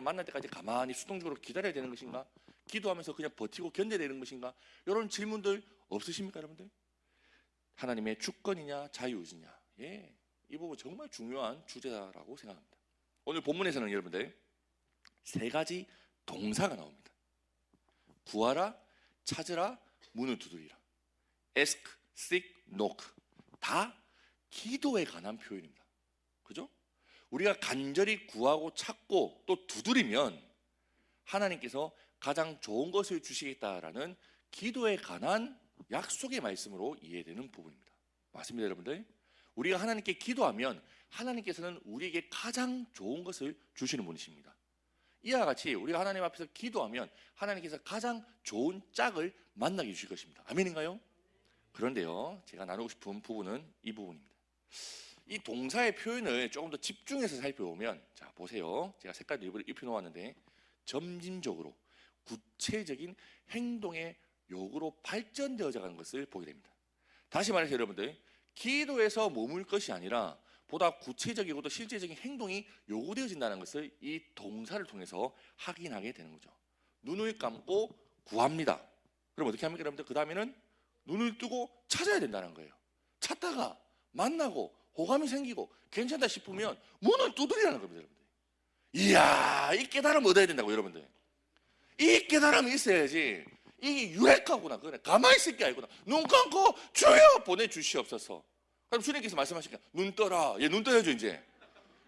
만날 때까지 가만히 수동적으로 기다려야 되는 것인가? 기도하면서 그냥 버티고 견뎌야 되는 것인가? 이런 질문들 없으십니까, 여러분들? 하나님의 주권이냐 자유의지냐? 예, 이 부분 정말 중요한 주제라고 생각합니다. 오늘 본문에서는 여러분들 세 가지 동사가 나옵니다. 구하라, 찾으라, 문을 두드리라. ask, seek, knock. 다 기도에 관한 표현입니다. 그죠? 우리가 간절히 구하고 찾고 또 두드리면 하나님께서 가장 좋은 것을 주시겠다라는 기도에 관한 약속의 말씀으로 이해되는 부분입니다. 맞습니다, 여러분들? 우리가 하나님께 기도하면 하나님께서는 우리에게 가장 좋은 것을 주시는 분이십니다. 이와 같이 우리가 하나님 앞에서 기도하면 하나님께서 가장 좋은 짝을 만나게 주실 것입니다. 아멘인가요? 그런데요, 제가 나누고 싶은 부분은 이 부분입니다. 이 동사의 표현을 조금 더 집중해서 살펴보면, 자 보세요, 제가 색깔도 일부러 입혀놓았는데 점진적으로 구체적인 행동의 요구로 발전되어져 가는 것을 보게 됩니다. 다시 말해서 여러분들, 기도에서 머물 것이 아니라 보다 구체적이고 또 실제적인 행동이 요구되어진다는 것을 이 동사를 통해서 확인하게 되는 거죠. 눈을 감고 구합니다. 그럼 어떻게 합니까, 여러분들? 그 다음에는 눈을 뜨고 찾아야 된다는 거예요. 찾다가 만나고 호감이 생기고 괜찮다 싶으면 문을 두드리라는 겁니다, 여러분들. 이야, 이 깨달음 얻어야 된다고, 여러분들. 이 깨달음이 있어야지 이게 유레카구나, 그래, 가만히 있을 게 아니구나. 눈 감고 주여 보내주시옵소서. 그럼 주님께서 말씀하시니까 눈 떠라. 예, 눈 떠야죠. 이제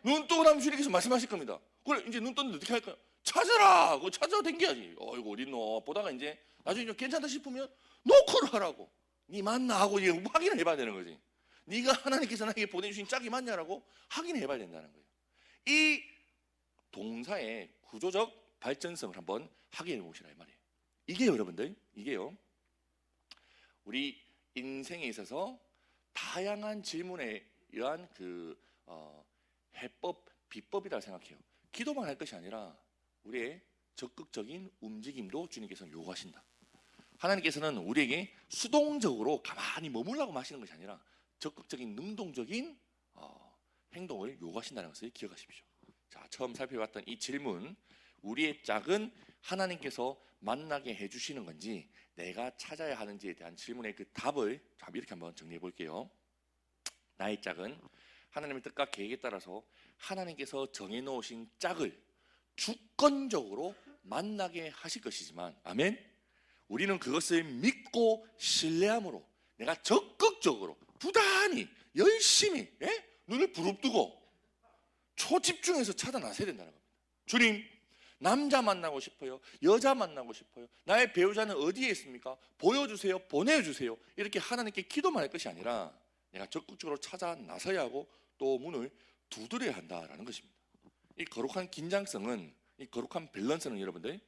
눈 뜨고 나면 주님께서 말씀하실 겁니다. 그래, 이제 눈 떴는데 어떻게 할까요? 찾아라. 그거 찾아서 댕겨야지. 이거 어딨노 보다가 이제 나중에 좀 괜찮다 싶으면 노크를 하라고. 네 맞나 하고 이제 확인을 해봐야 되는 거지. 네가 하나님께서 나에게 보내주신 짝이 맞냐라고 확인해 봐야 된다는 거예요. 이 동사의 구조적 발전성을 한번 확인해 보시라 이 말이에요. 이게요, 여러분들, 이게요, 우리 인생에 있어서 다양한 질문에 의한 해법, 비법이라고 생각해요. 기도만 할 것이 아니라 우리의 적극적인 움직임도 주님께서는 요구하신다. 하나님께서는 우리에게 수동적으로 가만히 머물라고 하시는 것이 아니라 적극적인 능동적인 행동을 요구하신다는 것을 기억하십시오. 자, 처음 살펴봤던 이 질문, 우리의 짝은 하나님께서 만나게 해주시는 건지 내가 찾아야 하는지에 대한 질문의 그 답을 이렇게 한번 정리해 볼게요. 나의 짝은 하나님의 뜻과 계획에 따라서 하나님께서 정해놓으신 짝을 주권적으로 만나게 하실 것이지만, 아멘, 우리는 그것을 믿고 신뢰함으로 내가 적극적으로 부단히 열심히 눈을 부릅뜨고 초집중해서 찾아 나서야 된다는 겁니다. 주님, 남자 만나고 싶어요. 여자 만나고 싶어요. 나의 배우자는 어디에 있습니까? 보여주세요. 보내주세요. 이렇게 하나님께 기도만 할 것이 아니라 내가 적극적으로 찾아 나서야 하고 또 문을 두드려야 한다라는 것입니다. 이 거룩한 긴장성은, 이 거룩한 밸런스는 여러분들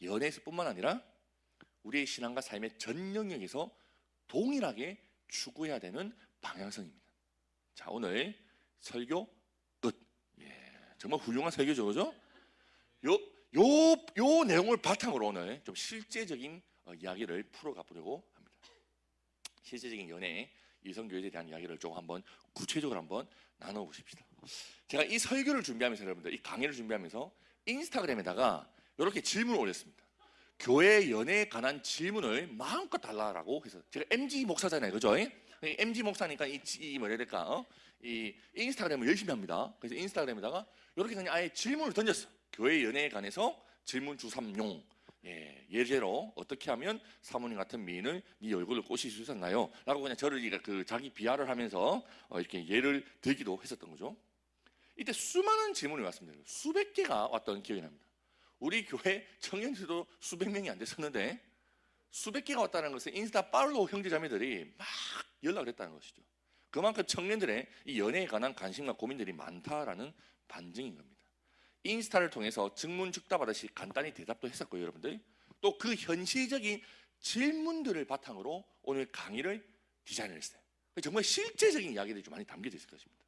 연애에서뿐만 아니라 우리의 신앙과 삶의 전 영역에서 동일하게 추구해야 되는 방향성입니다. 자, 오늘 설교 끝. 예, 정말 훌륭한 설교죠, 그죠? 요 내용을 바탕으로 오늘 좀 실제적인 이야기를 풀어가 보려고 합니다. 실제적인 연애, 이성교제에 대한 이야기를 좀 한번 구체적으로 한번 나눠보십시다. 제가 이 설교를 준비하면서, 여러분들, 이 강의를 준비하면서 인스타그램에다가 이렇게 질문을 올렸습니다. 교회 연애에 관한 질문을 마음껏 달라라고 해서, 제가 MG 목사잖아요, 그죠? MG 목사니까 이 뭐라 해야 될까? 이 인스타그램을 열심히 합니다. 그래서 인스타그램에다가 이렇게 그냥 아예 질문을 던졌어. 교회 연애에 관해서 질문 주삼용. 예제로 어떻게 하면 사모님 같은 미인을 네 얼굴을 꼬실 수 있었나요? 라고 그냥 저를 자기 비하를 하면서 이렇게 예를 들기도 했었던 거죠. 이때 수많은 질문이 왔습니다. 수백 개가 왔던 기억이 납니다. 우리 교회 청년들도 수백 명이 안 됐었는데 수백 개가 왔다는 것은 인스타 팔로우 형제자매들이 막 연락을 했다는 것이죠. 그만큼 청년들의 이 연애에 관한 관심과 고민들이 많다라는 반증인 겁니다. 인스타를 통해서 즉문즉답하듯이 간단히 대답도 했었고요, 여러분들. 또 그 현실적인 질문들을 바탕으로 오늘 강의를 디자인을 했어요. 정말 실제적인 이야기들이 좀 많이 담겨져 있을 것입니다.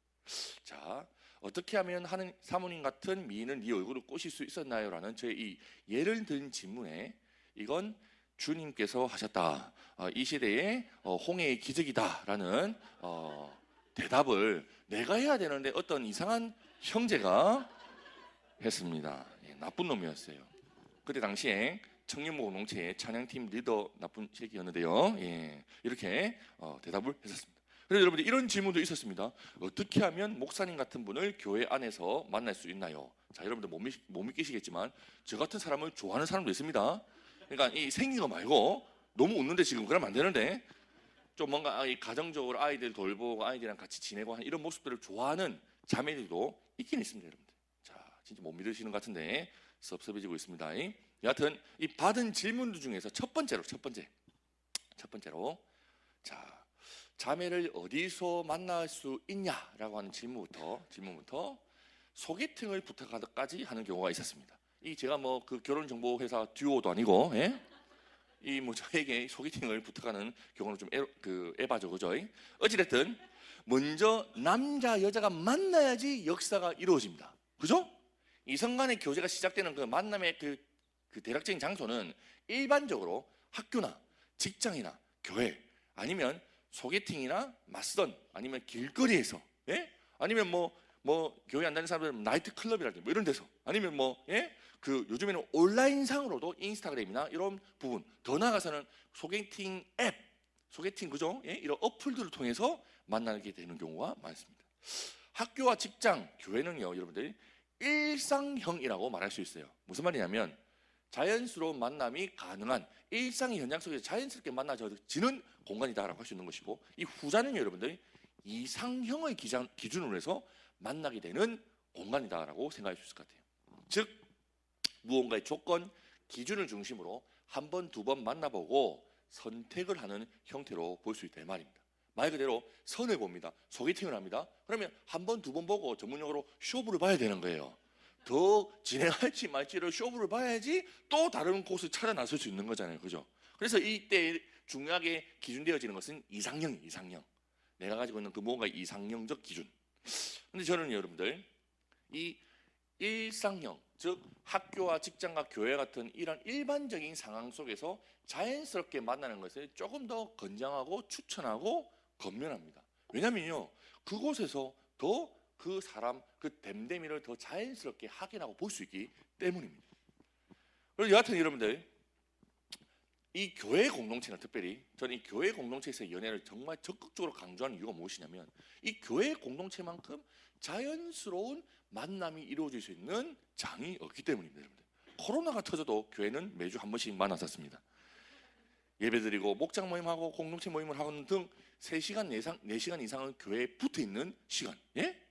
자, 어떻게 하면 사모님 같은 미인은 네 얼굴을 꼬실 수 있었나요? 라는 저의 이 예를 든 질문에 이건 주님께서 하셨다. 이 시대의 홍해의 기적이다라는 대답을 내가 해야 되는데 어떤 이상한 형제가 했습니다. 예. 나쁜 놈이었어요. 그때 당시에 청년부 공동체의 찬양팀 리더 나쁜 새끼였는데요. 예, 이렇게 대답을 했었습니다. 그래서 여러분들 이런 질문도 있었습니다. 어떻게 하면 목사님 같은 분을 교회 안에서 만날 수 있나요? 자, 여러분들 못 믿기시겠지만 저 같은 사람을 좋아하는 사람도 있습니다. 그러니까 이 생긴 거 말고 너무 웃는데 지금 그러면 안 되는데 좀 뭔가 이 가정적으로 아이들 돌보고 아이들이랑 같이 지내고 하는 이런 모습들을 좋아하는 자매들도 있긴 있습니다, 여러분들. 자, 진짜 못 믿으시는 것 같은데 섭섭해지고 있습니다. 여하튼 이 받은 질문들 중에서 첫 번째로 자, 자매를 어디서 만날 수 있냐라고 하는 질문부터 소개팅을 부탁하기까지 하는 경우가 있었습니다. 이 제가 뭐 그 결혼 정보 회사 듀오도 아니고, 예? 이 뭐 저에게 소개팅을 부탁하는 경우는 좀 에바죠, 그죠? 어찌됐든 먼저 남자 여자가 만나야지 역사가 이루어집니다, 그죠? 이성 간의 교제가 시작되는 그 만남의 그 대략적인 장소는 일반적으로 학교나 직장이나 교회 아니면 소개팅이나 맞선 아니면 길거리에서, 예? 아니면 뭐 교회 안 다니는 사람들은 나이트 클럽이라든지 뭐 이런 데서 아니면 그 요즘에는 온라인상으로도 인스타그램이나 이런 부분, 더 나아가서는 소개팅 앱, 소개팅 그죠? 예? 이런 어플들을 통해서 만나게 되는 경우가 많습니다. 학교와 직장, 교회는요, 여러분들 일상형이라고 말할 수 있어요. 무슨 말이냐면 자연스러운 만남이 가능한 일상의 현장 속에서 자연스럽게 만나지는 공간이다라고 할 수 있는 것이고, 이 후자는 여러분들 이상형의 기준으로 해서 만나게 되는 공간이다라고 생각할 수 있을 것 같아요. 즉 무언가의 조건, 기준을 중심으로 한 번, 두 번 만나보고 선택을 하는 형태로 볼 수 있다 이 말입니다. 말 그대로 선을 봅니다. 소개팅을 합니다. 그러면 한 번, 두 번 보고 전문용어로 쇼부를 봐야 되는 거예요. 더 진행할지 말지를 쇼부를 봐야지 또 다른 곳을 찾아 나설 수 있는 거잖아요, 그죠? 그래서 이때 중요하게 기준되어지는 것은 이상형. 내가 가지고 있는 그 무언가 이상형적 기준. 근데 저는 여러분들 이 일상형, 즉 학교와 직장과 교회 같은 이런 일반적인 상황 속에서 자연스럽게 만나는 것을 조금 더 권장하고 추천하고 권면합니다. 왜냐면요, 그곳에서 더 그 사람, 그 됨됨이를 더 자연스럽게 확인하고 볼 수 있기 때문입니다. 그래서 여하튼 여러분들 이 교회 공동체는 특별히 저는 이 교회 공동체에서 연애를 정말 적극적으로 강조하는 이유가 무엇이냐면 이 교회 공동체만큼 자연스러운 만남이 이루어질 수 있는 장이 없기 때문입니다. 여러분들. 코로나가 터져도 교회는 매주 한 번씩 만났었습니다. 예배드리고 목장 모임하고 공동체 모임을 하는 등 3시간 이상, 4시간 이상은 교회에 붙어 있는 시간. 예?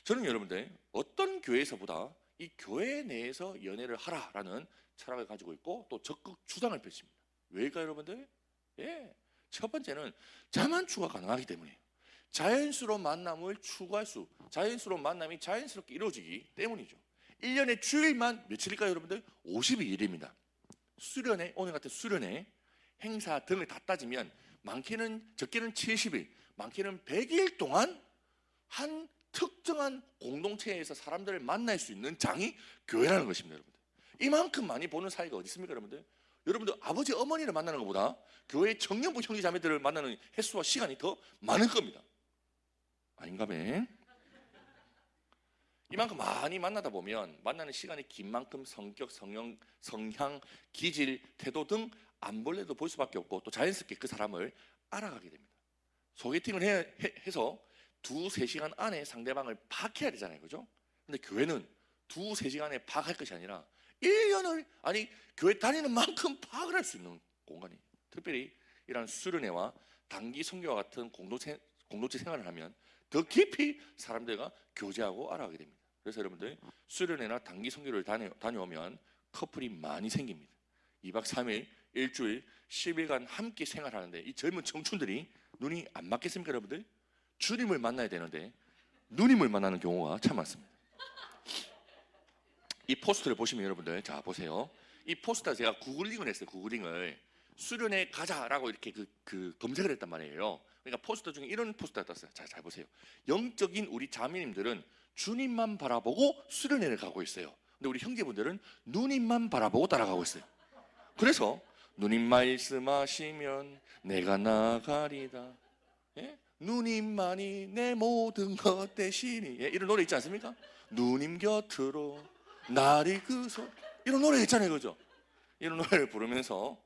저는 여러분들 어떤 교회에서보다 이 교회 내에서 연애를 하라라는 철학을 가지고 있고 또 적극 주장을 펼칩니다. 왜일까요, 여러분들? 예. 첫 번째는 자만추가 가능하기 때문이에요. 자연스러운 만남을 추구할 자연스러운 만남이 자연스럽게 이루어지기 때문이죠. 1년에 주일만 며칠일까요, 여러분들? 52일입니다. 수련회, 오늘 같은 수련회 행사 등을 다 따지면 적게는 70일, 많게는 100일 동안 한 특정한 공동체에서 사람들을 만날 수 있는 장이 교회라는 것입니다, 여러분들. 이만큼 많이 보는 사이가 어디 있습니까, 여러분들? 여러분들 아버지 어머니를 만나는 것보다 교회 청년부 형제 자매들을 만나는 횟수와 시간이 더 많을 겁니다. 아닌가매? 이만큼 많이 만나다 보면 만나는 시간이 긴 만큼 성격, 성향, 기질, 태도 등 안 볼래도 볼 수밖에 없고 또 자연스럽게 그 사람을 알아가게 됩니다. 소개팅을 해서 2-3시간 안에 상대방을 파악해야 되잖아요, 그죠? 근데 교회는 2-3시간에 파악할 것이 아니라 1년을 교회 다니는 만큼 파악을 할 수 있는 공간이, 특별히 이런 수련회와 단기 선교와 같은 공동체 생활을 하면 더 깊이 사람들과 교제하고 알아가게 됩니다. 그래서 여러분들 수련회나 단기 선교를 다녀오면 커플이 많이 생깁니다. 2박 3일, 일주일, 10일간 함께 생활하는데 이 젊은 청춘들이 눈이 안 맞겠습니까, 여러분들? 주님을 만나야 되는데 누님을 만나는 경우가 참 많습니다. 이 포스터를 보시면 여러분들, 자 보세요. 이 포스터 제가 구글링을 했어요. 구글링을 수련회 가자라고 이렇게 검색을 했단 말이에요. 그러니까 포스터 중에 이런 포스터가 떴어요. 자, 잘 보세요. 영적인 우리 자매님들은 주님만 바라보고 수련회를 가고 있어요. 근데 우리 형제분들은 누님만 바라보고 따라가고 있어요. 그래서 누님 말씀하시면 내가 나가리다. 예? 누님만이 내 모든 것 대신이. 예? 이런 노래 있지 않습니까? 누님 곁으로 날이 그서 이런 노래 있잖아요, 그죠? 이런 노래를 부르면서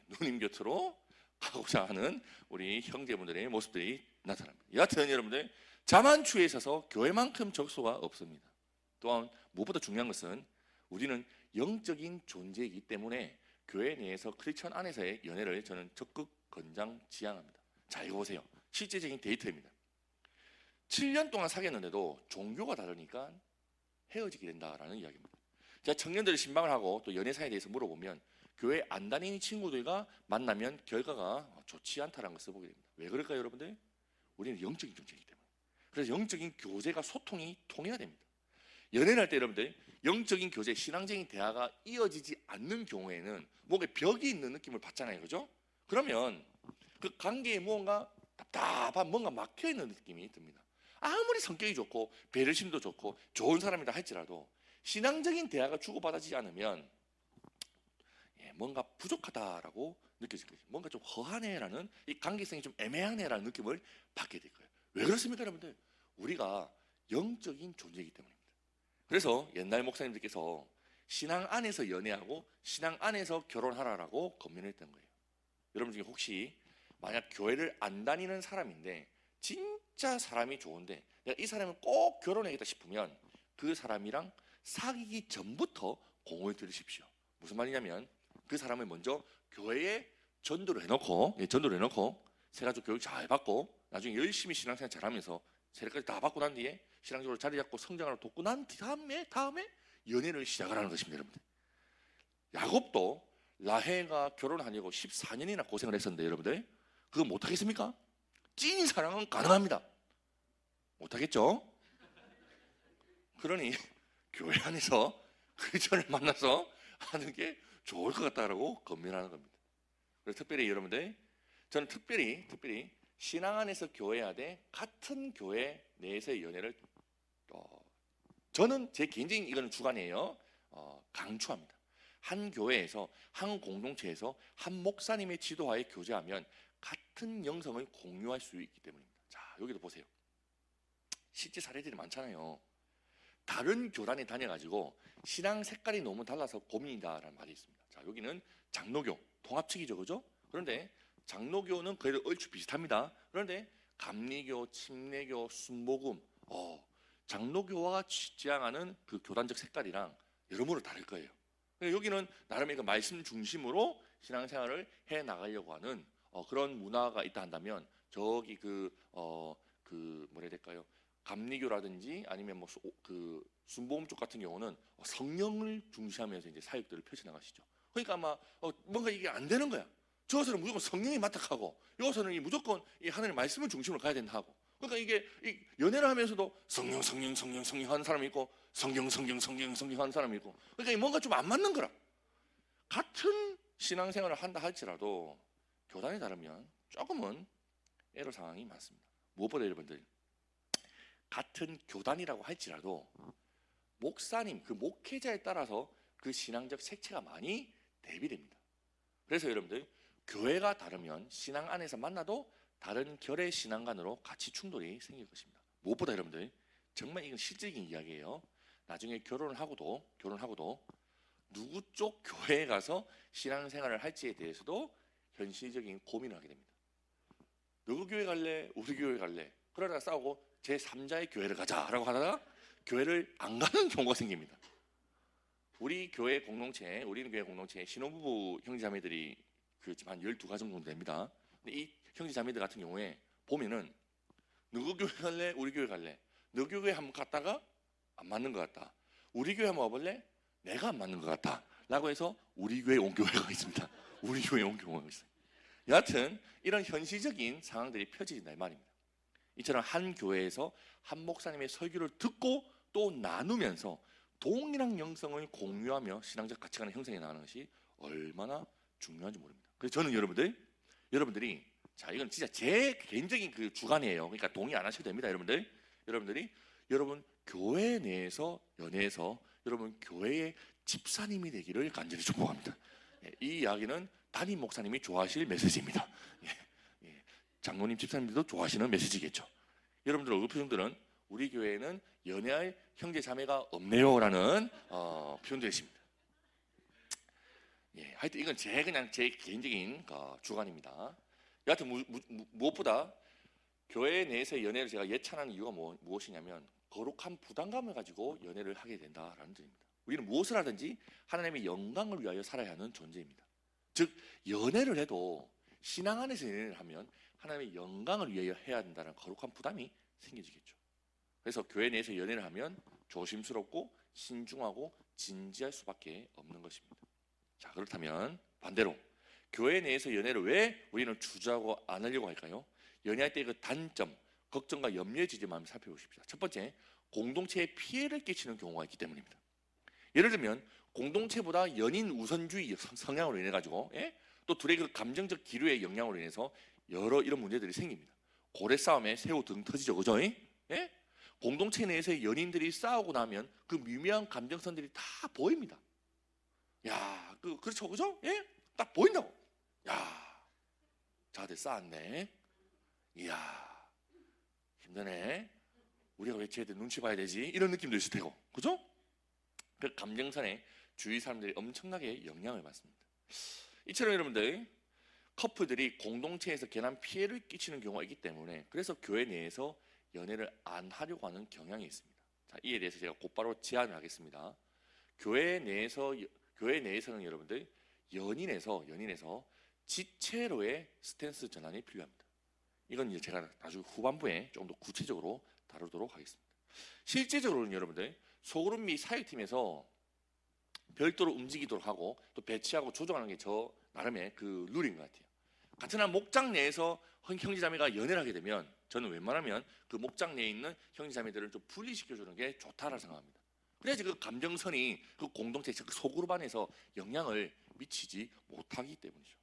누님 곁으로 가고자 하는 우리 형제분들의 모습들이 나타납니다. 여하튼 여러분들 자만추에 있어서 교회만큼 적소가 없습니다. 또한 무엇보다 중요한 것은 우리는 영적인 존재이기 때문에 교회 내에서 크리스천 안에서의 연애를 저는 적극 권장 지향합니다. 자, 이거 보세요. 실제적인 데이터입니다. 7년 동안 사귀었는데도 종교가 다르니까 헤어지게 된다라는 이야기입니다. 제가 청년들의 신방을 하고 또 연애 사에 대해서 물어보면 교회 안 다니는 친구들과 만나면 결과가 좋지 않다는 것을 보게 됩니다. 왜 그럴까요, 여러분들? 우리는 영적인 존재이기 때문에. 그래서 영적인 교제가 소통이 통해야 됩니다. 연애를 할 때 여러분들 영적인 교제, 신앙적인 대화가 이어지지 않는 경우에는 목에 벽이 있는 느낌을 받잖아요, 그죠? 그러면 그 관계에 무언가 답답한 뭔가 막혀 있는 느낌이 듭니다. 아무리 성격이 좋고 배려심도 좋고 좋은 사람이다 할지라도 신앙적인 대화가 주고받아지지 않으면 뭔가 부족하다라고 느껴질 거예요. 뭔가 좀 허하네라는, 이 관계성이 좀 애매하네라는 느낌을 받게 될 거예요. 왜 그렇습니까, 여러분들? 우리가 영적인 존재이기 때문입니다. 그래서 옛날 목사님들께서 신앙 안에서 연애하고 신앙 안에서 결혼하라라고 권면했던 거예요. 여러분 중에 혹시 만약 교회를 안 다니는 사람인데 진짜 사람이 좋은데 내가 이 사람을 꼭 결혼해야겠다 싶으면 그 사람이랑 사귀기 전부터 공을 들이십시오. 무슨 말이냐면 그 사람을 먼저 교회에 전도를 해놓고 세가족 교육 잘 받고 나중에 열심히 신앙생활 잘하면서 세례까지 다 받고 난 뒤에 신앙적으로 자리 잡고 성장을 돕고 난 다음에 연애를 시작을 하는 것입니다, 여러분들. 야곱도 라헬과 결혼하려고 14년이나 고생을 했었는데 여러분들 그거 못하겠습니까? 찐 사랑은 가능합니다. 못하겠죠? 그러니 교회 안에서 크리스천을 만나서 하는 게 좋을 것 같다라고 권면하는 겁니다. 그래서 특별히 여러분들 저는 특별히 신앙 안에서 교회하되 같은 교회 내에서의 연애를 저는 제 개인적인 이거는 주관이에요. 강추합니다. 한 교회에서 한 공동체에서 한 목사님의 지도하에 교제하면 같은 영성을 공유할 수 있기 때문입니다. 자, 여기도 보세요. 실제 사례들이 많잖아요. 다른 교단에 다녀가지고 신앙 색깔이 너무 달라서 고민이다라는 말이 있습니다. 자, 여기는 장로교 통합측이죠, 그죠? 그런데 장로교는 그래도 얼추 비슷합니다. 그런데 감리교, 침례교, 순복음, 장로교와 지향하는 그 교단적 색깔이랑 여러모로 다를 거예요. 여기는 나름의 그 말씀 중심으로 신앙생활을 해 나가려고 하는 그런 문화가 있다 한다면 저기 뭐라 해야 될까요? 감리교라든지 아니면 그 순복음 쪽 같은 경우는 성령을 중시하면서 이제 사역들을 펼쳐나가시죠. 그러니까 아마 뭔가 이게 안 되는 거야. 저것은 무조건 성령이 맡아가고 이것은 무조건 이 하나님의 말씀을 중심으로 가야 된다 하고. 그러니까 이게 연애를 하면서도 성령 하는 사람이 있고 성경 하는 사람이 있고. 그러니까 뭔가 좀 안 맞는 거라. 같은 신앙생활을 한다 할지라도 교단이 다르면 조금은 애로 상황이 많습니다. 무엇보다 여러분들 같은 교단이라고 할지라도 목사님, 그 목회자에 따라서 그 신앙적 색채가 많이 대비됩니다. 그래서 여러분들 교회가 다르면 신앙 안에서 만나도 다른 결의 신앙관으로 같이 충돌이 생길 것입니다. 무엇보다 여러분들 정말 이건 실질적인 이야기예요. 나중에 결혼을 하고도 누구 쪽 교회에 가서 신앙생활을 할지에 대해서도 현실적인 고민을 하게 됩니다. 누구 교회 갈래? 우리 교회 갈래? 그러다가 싸우고 제3자의 교회를 가자라고 하다가 교회를 안 가는 경우가 생깁니다. 우리는 교회 공동체에 신혼부부 형제자매들이 한 12가정 정도 됩니다. 근데 이 형제자매들 같은 경우에 보면은 누구 교회 갈래? 우리 교회 갈래? 누구 교회 한번 갔다가 안 맞는 것 같다. 우리 교회 한번 와볼래? 내가 안 맞는 것 같다. 라고 해서 우리 교회에 온 경우가 있습니다. 우리 교회에 온 경우가 있어요. 여하튼 이런 현실적인 상황들이 펼쳐진다 이 말입니다. 이처럼 한 교회에서 한 목사님의 설교를 듣고 또 나누면서 동일한 영성을 공유하며 신앙적 가치관을 형성해 나가는 것이 얼마나 중요한지 모릅니다. 그래서 저는 여러분들이 자, 이건 진짜 제 개인적인 그 주관이에요. 그러니까 동의 안 하셔도 됩니다, 여러분 교회 내에서 연애해서 여러분 교회의 집사님이 되기를 간절히 축복합니다. 이 이야기는 담임 목사님이 좋아하실 메시지입니다. 장로님 집사님들도 좋아하시는 메시지겠죠. 여러분들 얼굴 표정들은 우리 교회에는 연애할 형제 자매가 없네요라는 표현도 있습니다. 예, 하여튼 이건 그냥 제 개인적인 주관입니다. 여하튼 무엇보다 교회 내에서의 연애를 제가 예찬하는 이유가 무엇이냐면 거룩한 부담감을 가지고 연애를 하게 된다라는 점입니다. 우리는 무엇을 하든지 하나님의 영광을 위하여 살아야 하는 존재입니다. 즉 연애를 해도 신앙 안에서 연애를 하면 하나님의 영광을 위하여 해야 된다는 거룩한 부담이 생겨지겠죠. 그래서 교회 내에서 연애를 하면 조심스럽고 신중하고 진지할 수밖에 없는 것입니다. 자, 그렇다면 반대로 교회 내에서 연애를 왜 우리는 주저하고 안 하려고 할까요? 연애할 때 그 단점, 걱정과 염려의 지점을 한번 살펴보십시오. 첫 번째, 공동체에 피해를 끼치는 경우가 있기 때문입니다. 예를 들면 공동체보다 연인 우선주의 성향으로 인해 가지고 또 둘의 그 감정적 기류의 영향으로 인해서 여러 이런 문제들이 생깁니다. 고래 싸움에 새우 등 터지죠, 그죠? 공동체 내에서 연인들이 싸우고 나면 그 미묘한 감정선들이 다 보입니다. 야, 그렇죠, 그죠? 딱 보인다고. 야, 자들 싸웠네. 이야, 힘드네. 우리가 왜 쟤들 눈치 봐야 되지? 이런 느낌도 있을 테고, 그죠? 그 감정선에 주위 사람들이 엄청나게 영향을 받습니다. 이처럼 여러분들 커플들이 공동체에서 괜한 피해를 끼치는 경우가 있기 때문에 그래서 교회 내에서 연애를 안 하려고 하는 경향이 있습니다. 자, 이에 대해서 제가 곧바로 제안을 하겠습니다. 교회 내에서는 여러분들 연인에서 지체로의 스탠스 전환이 필요합니다. 이건 이제 제가 나중에 후반부에 조금 더 구체적으로 다루도록 하겠습니다. 실제적으로는 여러분들 소그룹 및 사역팀에서 별도로 움직이도록 하고 또 배치하고 조정하는 게 저 나름의 그 룰인 것 같아요. 같은 한 목장 내에서 형제자매가 연애를 하게 되면 저는 웬만하면 그 목장 내에 있는 형제자매들을 좀 분리시켜주는 게 좋다라고 생각합니다. 그래야지 그 감정선이 그 공동체, 그 소그룹 안에서 영향을 미치지 못하기 때문이죠.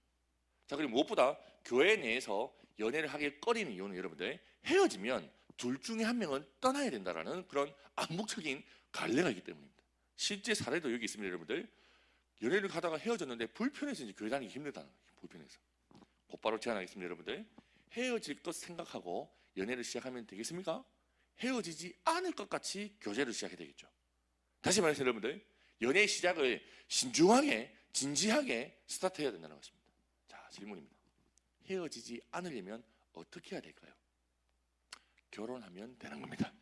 자, 그리고 무엇보다 교회 내에서 연애를 하게 꺼리는 이유는 여러분들 헤어지면 둘 중에 한 명은 떠나야 된다라는 그런 암묵적인 관례가 있기 때문입니다. 실제 사례도 여기 있습니다, 여러분들. 연애를 하다가 헤어졌는데 불편해서 이제 교회 다니기 힘들다는 거예요. 불편해서. 곧바로 제안하겠습니다, 여러분들. 헤어질 것 생각하고 연애를 시작하면 되겠습니까? 헤어지지 않을 것 같이 교제를 시작해야 되겠죠. 다시 말해서 여러분들, 연애의 시작을 신중하게 진지하게 스타트해야 된다는 것입니다. 자, 질문입니다. 헤어지지 않으려면 어떻게 해야 될까요? 결혼하면 되는 겁니다.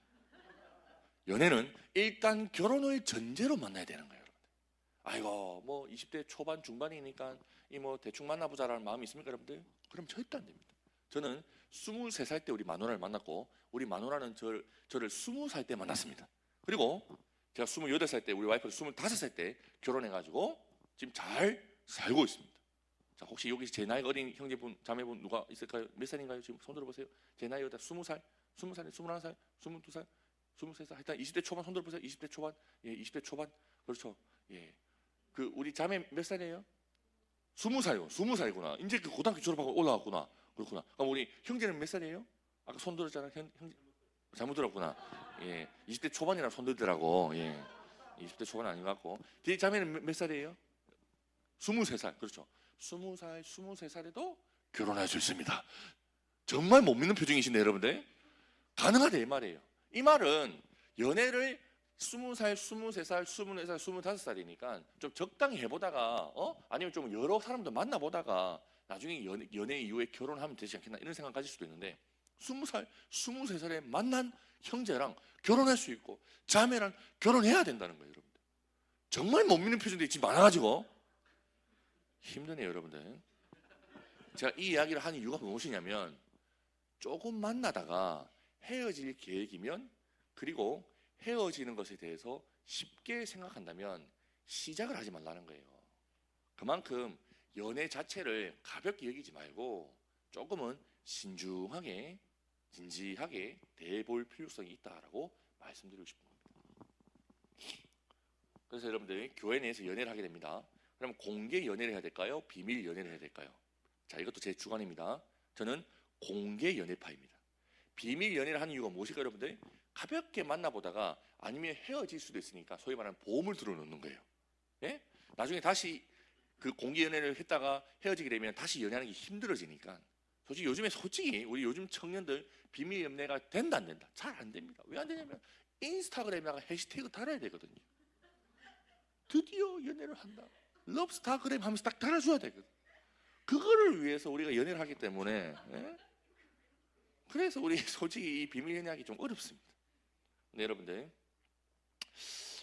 연애는 일단 결혼을 전제로 만나야 되는 거예요, 여러분들. 아이고, 뭐 20대 초반 중반이니까 이 뭐 대충 만나보자라는 마음이 있습니까, 여러분들? 그럼 절대 안 됩니다. 저는 23살 때 우리 마누라를 만났고 우리 마누라는 저를 20살 때 만났습니다. 그리고 제가 28살 때 우리 와이프가 25살 때 결혼해가지고 지금 잘 살고 있습니다. 자, 혹시 여기 제 나이가 어린 형제분, 자매분 누가 있을까요? 몇 살인가요? 지금 손 들어보세요. 제 나이가 20살, 20살, 21살, 22살, 23살, 일단 20대 초반 손 들어보세요. 20대 초반, 20대 초반, 그렇죠. 그 우리 자매 몇 살이에요? 20살이요. 20살이구나. 이제 그 고등학교 졸업하고 올라왔구나. 그렇구나. 그럼 우리 형제는 몇 살이에요? 아까 손 들었잖아. 형제 잘못 들었구나. 20대 초반이라 손 들더라고. 20대 초반 아닌 것 같고. 뒤에 자매는 몇 살이에요? 23살. 그렇죠. 20살, 23살에도 결혼할 수 있습니다. 정말 못 믿는 표정이신데 여러분들. 가능하다 이 말이에요. 이 말은 연애를 20살, 23살, 24살, 25살이니까 좀 적당히 해보다가 아니면 좀 여러 사람들 만나보다가 나중에 연애 이후에 결혼하면 되지 않겠나 이런 생각 가질 수도 있는데 20살, 23살에 만난 형제랑 결혼할 수 있고 자매랑 결혼해야 된다는 거예요, 여러분들. 정말 못 믿는 표정들이 지금 많아가지고 힘드네요, 여러분들. 제가 이 이야기를 하는 이유가 무엇이냐면 조금 만나다가 헤어질 계획이면 그리고 헤어지는 것에 대해서 쉽게 생각한다면 시작을 하지 말라는 거예요. 그만큼 연애 자체를 가볍게 여기지 말고 조금은 신중하게 진지하게 대해볼 필요성이 있다라고 말씀드리고 싶은 겁니다. 그래서 여러분들이 교회 내에서 연애를 하게 됩니다. 그럼 공개 연애를 해야 될까요? 비밀 연애를 해야 될까요? 자, 이것도 제 주관입니다. 저는 공개 연애파입니다. 비밀 연애를 하는 이유가 무엇일까요, 여러분들? 가볍게 만나보다가 아니면 헤어질 수도 있으니까 소위 말하는 보험을 들어놓는 거예요. 나중에 다시 그 공개 연애를 했다가 헤어지게 되면 다시 연애하는 게 힘들어지니까 솔직히 우리 요즘 청년들 비밀 연애가 된다 안 된다? 잘 안 됩니다. 왜 안 되냐면 인스타그램에다가 해시태그 달아야 되거든요. 드디어 연애를 한다. 럽스타그램 하면서 딱 달아줘야 되거든. 그거를 위해서 우리가 연애를 하기 때문에 그래서 우리 솔직히 이 비밀 연애하기 좀 어렵습니다. 네, 여러분들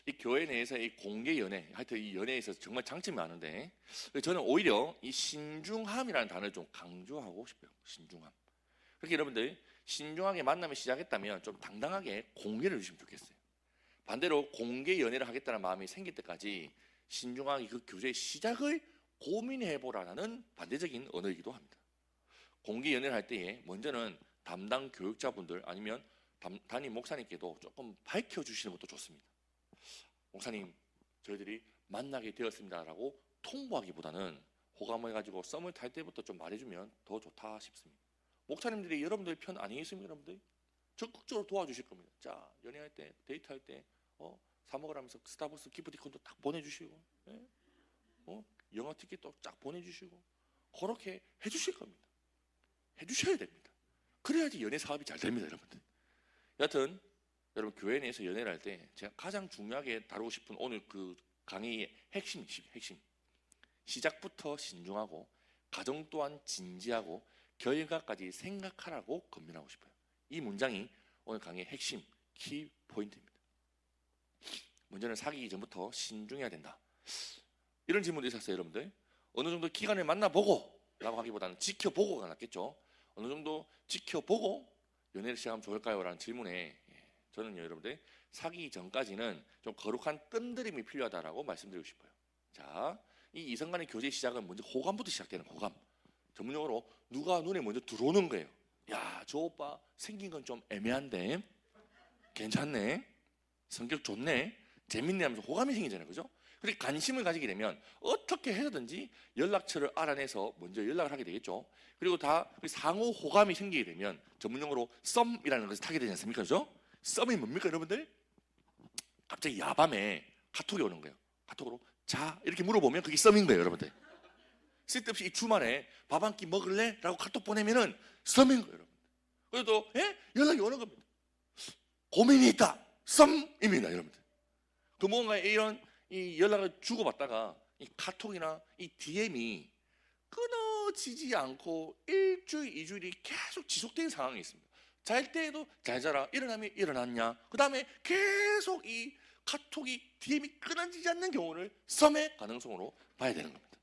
이 교회 내에서 이 공개 연애, 하여튼 이 연애에 있어서 정말 장점이 많은데 저는 오히려 이 신중함이라는 단어를 좀 강조하고 싶어요. 신중함. 그렇게 여러분들 신중하게 만남을 시작했다면 좀 당당하게 공개를 해주시면 좋겠어요. 반대로 공개 연애를 하겠다는 마음이 생길 때까지 신중하게 그 교제의 시작을 고민해보라는 반대적인 언어이기도 합니다. 공개 연애를 할 때에 먼저는 담당 교육자분들 아니면 담임 목사님께도 조금 밝혀주시는 것도 좋습니다. 목사님, 저희들이 만나게 되었습니다라고 통보하기보다는 호감해가지고 썸을 탈 때부터 좀 말해주면 더 좋다 싶습니다. 목사님들이 여러분들 편 아니겠습니까? 여러분들 적극적으로 도와주실 겁니다. 자, 연애할 때, 데이트할 때 사 먹으라면서 스타벅스 기프티콘도 딱 보내주시고 영화 티켓도 쫙 보내주시고 그렇게 해주실 겁니다. 해주셔야 됩니다. 그래야지 연애 사업이 잘 됩니다, 여러분들. 여하튼 여러분 교회 내에서 연애를 할 때 제가 가장 중요하게 다루고 싶은 오늘 그 강의의 핵심. 시작부터 신중하고 과정 또한 진지하고 결과까지 생각하라고 권면하고 싶어요. 이 문장이 오늘 강의의 핵심 키 포인트입니다. 먼저는 사귀기 전부터 신중해야 된다. 이런 질문도 있었어요, 여러분들. 어느 정도 기간을 만나보고 라고 하기보다는 지켜보고가 낫겠죠. 어느 정도 지켜보고 연애를 시작하면 좋을까요? 라는 질문에 저는요, 여러분들 사귀기 전까지는 좀 거룩한 뜸들임이 필요하다라고 말씀드리고 싶어요. 자, 이 이성 간의 교제 시작은 먼저 호감부터 시작되는 호감. 전문용어로 누가 눈에 먼저 들어오는 거예요. 야, 저 오빠 생긴 건 좀 애매한데 괜찮네, 성격 좋네, 재밌네 하면서 호감이 생기잖아요, 그죠? 그렇게 관심을 가지게 되면 어떻게 해서든지 연락처를 알아내서 먼저 연락을 하게 되겠죠. 그리고 다 상호 호감이 생기게 되면 전문용어로 썸이라는 것을 타게 되지 않습니까, 그죠? 썸이 뭡니까, 여러분들? 갑자기 야밤에 카톡이 오는 거예요. 카톡으로 자 이렇게 물어보면 그게 썸인 거예요, 여러분들. 쓸데없이 이 주말에 밥 한 끼 먹을래? 라고 카톡 보내면은 썸인 거예요, 여러분. 그래도 연락이 오는 겁니다. 고민이 있다, 썸입니다, 여러분들. 그 뭔가 이런 이 연락을 주고받다가 이 카톡이나 이 DM이 끊어지지 않고 일주일, 이주일이 계속 지속되는 상황이 있습니다. 잘 때에도 잘 자라, 일어나면 일어났냐, 그 다음에 계속 이 카톡이 DM이 끊어지지 않는 경우를 썸의 가능성으로 봐야 되는 겁니다.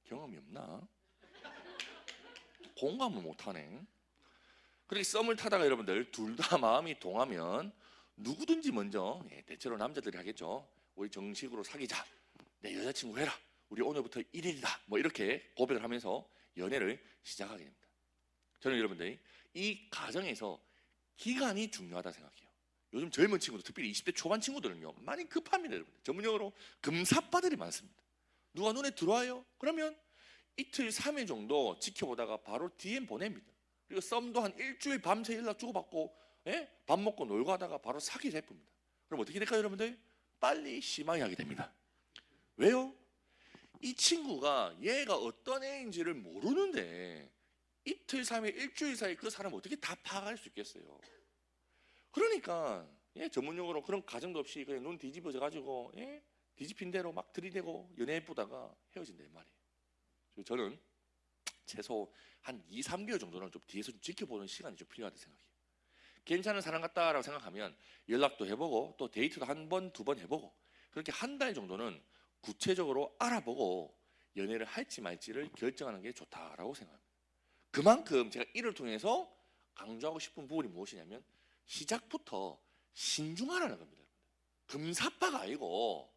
경험이 없나? 공감을 못하네. 그렇게 썸을 타다가 여러분들 둘 다 마음이 동하면 누구든지 먼저 대체로 남자들이 하겠죠. 우리 정식으로 사귀자, 내 여자친구 해라, 우리 오늘부터 1일이다 뭐 이렇게 고백을 하면서 연애를 시작하게 됩니다. 저는 여러분들 이 과정에서 기간이 중요하다 생각해요. 요즘 젊은 친구들, 특별히 20대 초반 친구들은요 많이 급합니다, 여러분들. 전문용어로 금사빠들이 많습니다. 누가 눈에 들어와요? 그러면 이틀 3일 정도 지켜보다가 바로 DM 보냅니다. 그리고 썸도 한 일주일 밤새 연락 주고받고 밥 먹고 놀고 하다가 바로 사귀자 해봅니다. 그럼 어떻게 될까요, 여러분들? 빨리 심하게 하게 됩니다. 왜요? 이 친구가 얘가 어떤 애인지를 모르는데 이틀 3일 일주일 사이 그 사람 어떻게 다 파악할 수 있겠어요? 그러니까 전문용어로 그런 가정도 없이 그냥 눈 뒤집어져 가지고 뒤집힌 대로 막 들이대고 연애해보다가 헤어진다 이 말이에요. 저는 최소 한 2, 3개월 정도는 좀 뒤에서 좀 지켜보는 시간이 좀 필요하다 생각해요. 괜찮은 사람 같다라고 생각하면 연락도 해보고 또 데이트도 한 번, 두 번 해보고 그렇게 한 달 정도는 구체적으로 알아보고 연애를 할지 말지를 결정하는 게 좋다라고 생각합니다. 그만큼 제가 이를 통해서 강조하고 싶은 부분이 무엇이냐면 시작부터 신중하라는 겁니다. 금사빠가 아니고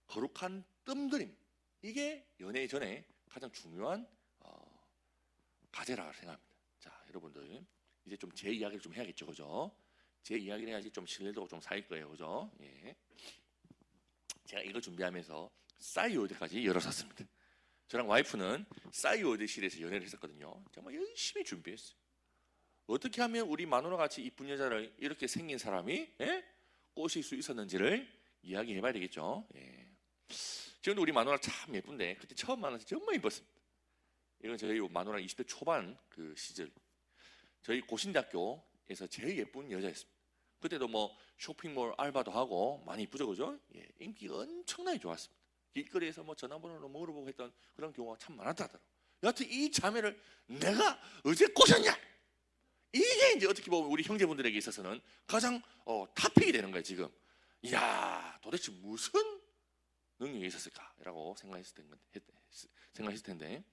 거룩한 뜸들임, 이게 연애 전에 가장 중요한 과제라고 생각합니다. 자, 여러분들 이제 좀 제 이야기를 좀 해야겠죠, 그죠? 제 이야기를 해야지 좀 신뢰도가 좀 쌓일 거예요, 그죠? 제가 이거 준비하면서 싸이월드까지 열어놨습니다. 저랑 와이프는 싸이월드실에서 연애를 했었거든요. 정말 열심히 준비했어요. 어떻게 하면 우리 마누라 같이 이쁜 여자를 이렇게 생긴 사람이 꼬실 수 있었는지를 이야기해봐야 되겠죠. 지금도 우리 마누라 참 예쁜데 그때 처음 만나서 정말 예뻤습니다. 이건 저희 마누라 20대 초반 그 시절, 저희 고신대학교에서 제일 예쁜 여자였습니다. 그때도 뭐 쇼핑몰 알바도 하고 많이 이쁘죠, 그죠? 예, 인기가 엄청나게 좋았습니다. 길거리에서 뭐 전화번호를 물어보고 했던 그런 경우가 참 많았다더라고. 여하튼 이 자매를 내가 어제 꼬셨냐? 이게 이제 어떻게 보면 우리 형제분들에게 있어서는 가장 탑픽이 되는 거예요, 지금. 이야, 도대체 무슨 능력이 있었을까라고 생각했을 텐데,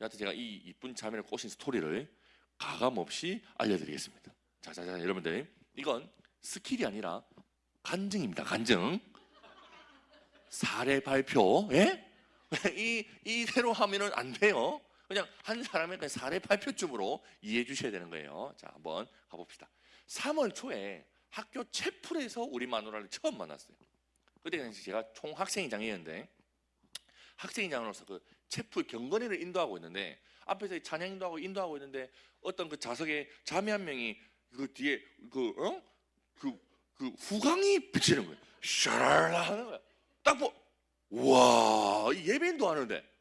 여하튼 제가 이 이쁜 자매를 꼬신 스토리를 가감없이 알려드리겠습니다. 자, 여러분들, 이건 스킬이 아니라 간증입니다. 간증. 사례 발표. 예? 이대로 하면은 안 돼요. 그냥 한 사람의 그냥 사례 발표쯤으로 이해해 주셔야 되는 거예요. 자, 한번 가봅시다. 3월 초에 학교 채플에서 우리 마누라를 처음 만났어요. 그때 당시 제가 총학생회장이었는데, 학생회장으로서 그 채플 경건회를 인도하고 있는데, 앞에서 찬양 인도하고 있는데, 어떤 그 좌석에 자매 한 명이 그 뒤에 그 후광이 비치는 거예요. 샤랄라 하는 거야. 딱 와, 예배인도 하는데,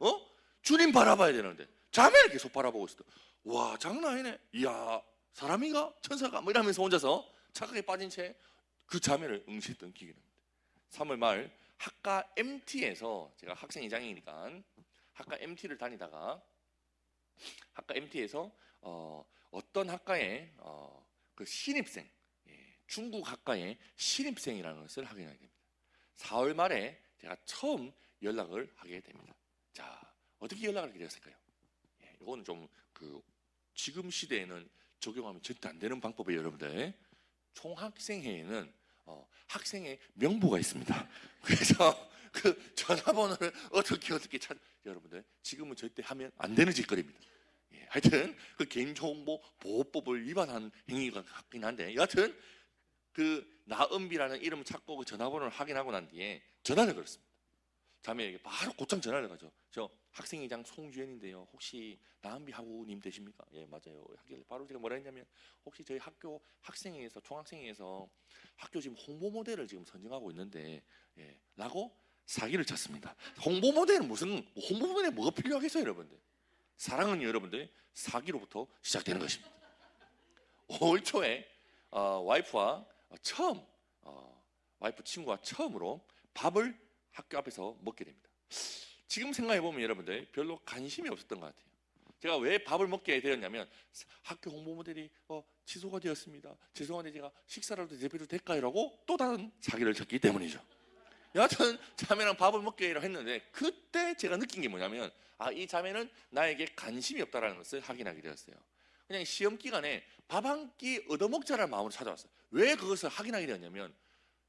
주님 바라봐야 되는데, 자매를 계속 바라보고 있어. 와, 장난 아니네. 이야, 사람인가? 천사가? 뭐 이러면서 혼자서 착각에 빠진 채 그 자매를 응시했던 기억이 납니다. 3월 말 학과 MT에서, 제가 학생회장이니까 학과 MT를 다니다가 학과 MT에서 어떤 학과에 그 신입생, 중국 학과의 신입생이라는 것을 확인하게 됩니다. 4월 말에 제가 처음 연락을 하게 됩니다. 자, 어떻게 연락을 하게 되었을까요? 이거는 좀 지금 시대에는 적용하면 절대 안 되는 방법이에요, 여러분들. 총학생회에는 학생의 명부가 있습니다. 그래서 그 전화번호를 어떻게 여러분들, 지금은 절대 하면 안 되는 짓거리입니다. 하여튼 그 개인정보 보호법을 위반한 행위가 같긴 한데, 여하튼 그 나은비라는 이름을 찾고 그 전화번호를 확인하고 난 뒤에 전화를 걸었습니다. 자매에게 바로 곧장 전화를 가죠. 저 학생회장 송주현인데요, 혹시 나은비 하구님 되십니까? 예, 맞아요. 하길래 바로 제가 뭐라 했냐면, 혹시 저희 학교 학생회에서, 총학생회에서 학교 지금 홍보 모델을 지금 선정하고 있는데, 라고 사기를 쳤습니다. 홍보 모델은 무슨, 홍보 모델에 뭐가 필요하겠어요, 여러분들? 사랑은 여러분들 사기로부터 시작되는 것입니다. 5월 초에 와이프와 처음 와이프 친구와 처음으로 밥을 학교 앞에서 먹게 됩니다. 지금 생각해 보면 여러분들 별로 관심이 없었던 것 같아요. 제가 왜 밥을 먹게 되었냐면, 학교 홍보 모델이 취소가 되었습니다. 죄송한데 제가 식사라도 대표도 될까요? 라고 또 다른 사기를 쳤기 때문이죠. 여하튼 자매랑 밥을 먹기로 했는데, 그때 제가 느낀 게 뭐냐면, 이 자매는 나에게 관심이 없다는 것을 확인하게 되었어요. 그냥 시험 기간에 밥 한 끼 얻어먹자라는 마음으로 찾아왔어요. 왜 그것을 확인하게 되었냐면,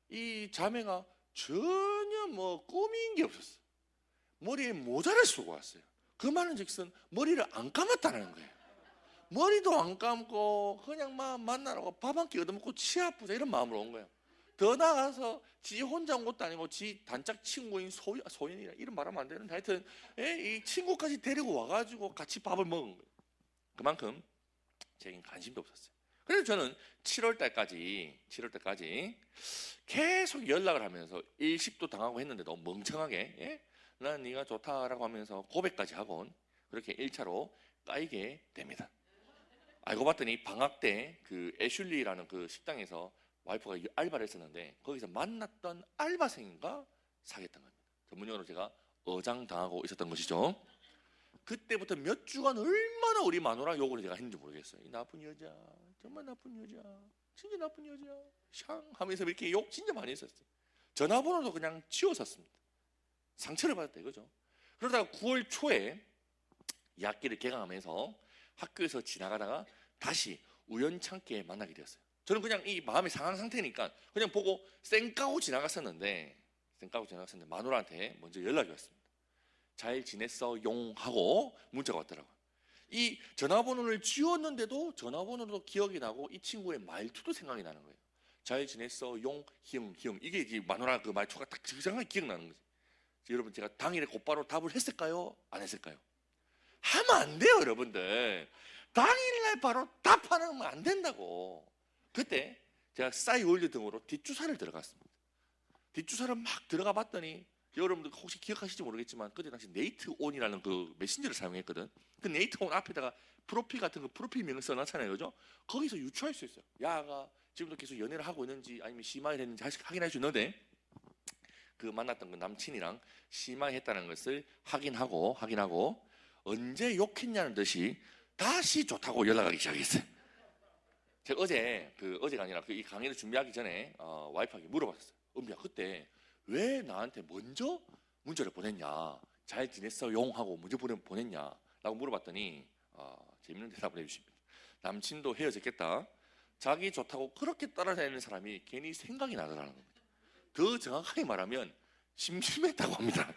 이 자매가 전혀 뭐 꾸민 게 없었어요. 머리에 모자를 쓰고 왔어요. 그 말은 즉슨 머리를 안 감았다는 거예요. 머리도 안 감고 그냥 막 만나라고 밥 한 끼 얻어먹고 치 아프다 이런 마음으로 온 거예요. 더 나아가서 지 혼자 온 것도 아니고 지 단짝 친구인 소연이라 이름 말하면 안 되는데, 하여튼 이 친구까지 데리고 와가지고 같이 밥을 먹은 거예요. 그만큼 제겐 관심도 없었어요. 그래서 저는 7월 달까지 계속 연락을 하면서 일십도 당하고 했는데 너무 멍청하게, 난 네가 좋다라고 하면서 고백까지 하곤 그렇게 1차로 까이게 됩니다. 알고 봤더니 방학 때 그 애슐리라는 그 식당에서 와이프가 알바를 했었는데, 거기서 만났던 알바생인가 사귀었던 겁니다. 전문용어로 제가 어장당하고 있었던 것이죠. 그때부터 몇 주간 얼마나 우리 마누라 욕을 제가 했는지 모르겠어요. 이 나쁜 여자, 정말 나쁜 여자, 진짜 나쁜 여자, 샹 하면서 이렇게 욕 진짜 많이 했었어요. 전화번호도 그냥 지웠었습니다. 상처를 받았다 이거죠. 그러다가 9월 초에 2학기를 개강하면서 학교에서 지나가다가 다시 우연찮게 만나게 되었어요. 저는 그냥 이 마음이 상한 상태니까 그냥 보고 쌩까고 지나갔었는데 마누라한테 먼저 연락이 왔습니다. 잘 지냈어 용 하고 문자가 왔더라고요. 이 전화번호를 지웠는데도 전화번호도 기억이 나고 이 친구의 말투도 생각이 나는 거예요. 잘 지냈어 용 형 이게 이제 마누라 그 말투가 딱 정확하게 기억나는 거지. 여러분, 제가 당일에 곧바로 답을 했을까요? 안 했을까요? 하면 안 돼요, 여러분들. 당일날 바로 답하는 건 안 된다고. 그때 제가 싸이월드 등으로 뒷주사를 들어갔습니다. 뒷주사를 막 들어가 봤더니 여러분들 혹시 기억하실지 모르겠지만 그때 당시 네이트온이라는 그 메신저를 사용했거든. 그 네이트온 앞에다가 프로필 같은 거 프로필 명을 써놨잖아요, 그죠? 거기서 유추할 수 있어요. 야가 지금도 계속 연애를 하고 있는지 아니면 심하게 했는지 확인할 수 있는데 그 만났던 그 남친이랑 심하게 했다는 것을 확인하고 언제 욕했냐는 듯이 다시 좋다고 연락하기 시작했어요. 제가 어제가 아니라 이 강의를 준비하기 전에 와이프에게 물어봤어요. 은비야, 그때 왜 나한테 먼저 문자를 보냈냐? 잘 지냈어? 용 하고 문자 보냈냐? 라고 물어봤더니 재밌는 대답을 해주십니다. 남친도 헤어졌겠다. 자기 좋다고 그렇게 따라다니는 사람이 괜히 생각이 나더라는 겁니다. 더 정확하게 말하면 심심했다고 합니다.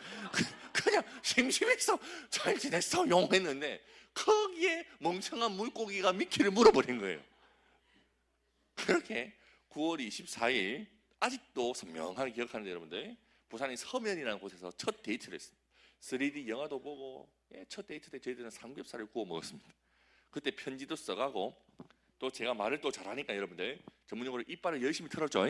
그냥 심심해서 잘 지냈어? 용 했는데 거기에 멍청한 물고기가 미끼를 물어버린 거예요. 그렇게 9월 24일 아직도 선명하게 기억하는데 여러분들 부산의 서면이라는 곳에서 첫 데이트를 했어요. 3D 영화도 보고 첫 데이트 때 저희들은 삼겹살을 구워 먹었습니다. 그때 편지도 써가고 또 제가 말을 또 잘하니까 여러분들 전문용어로 이빨을 열심히 털었죠.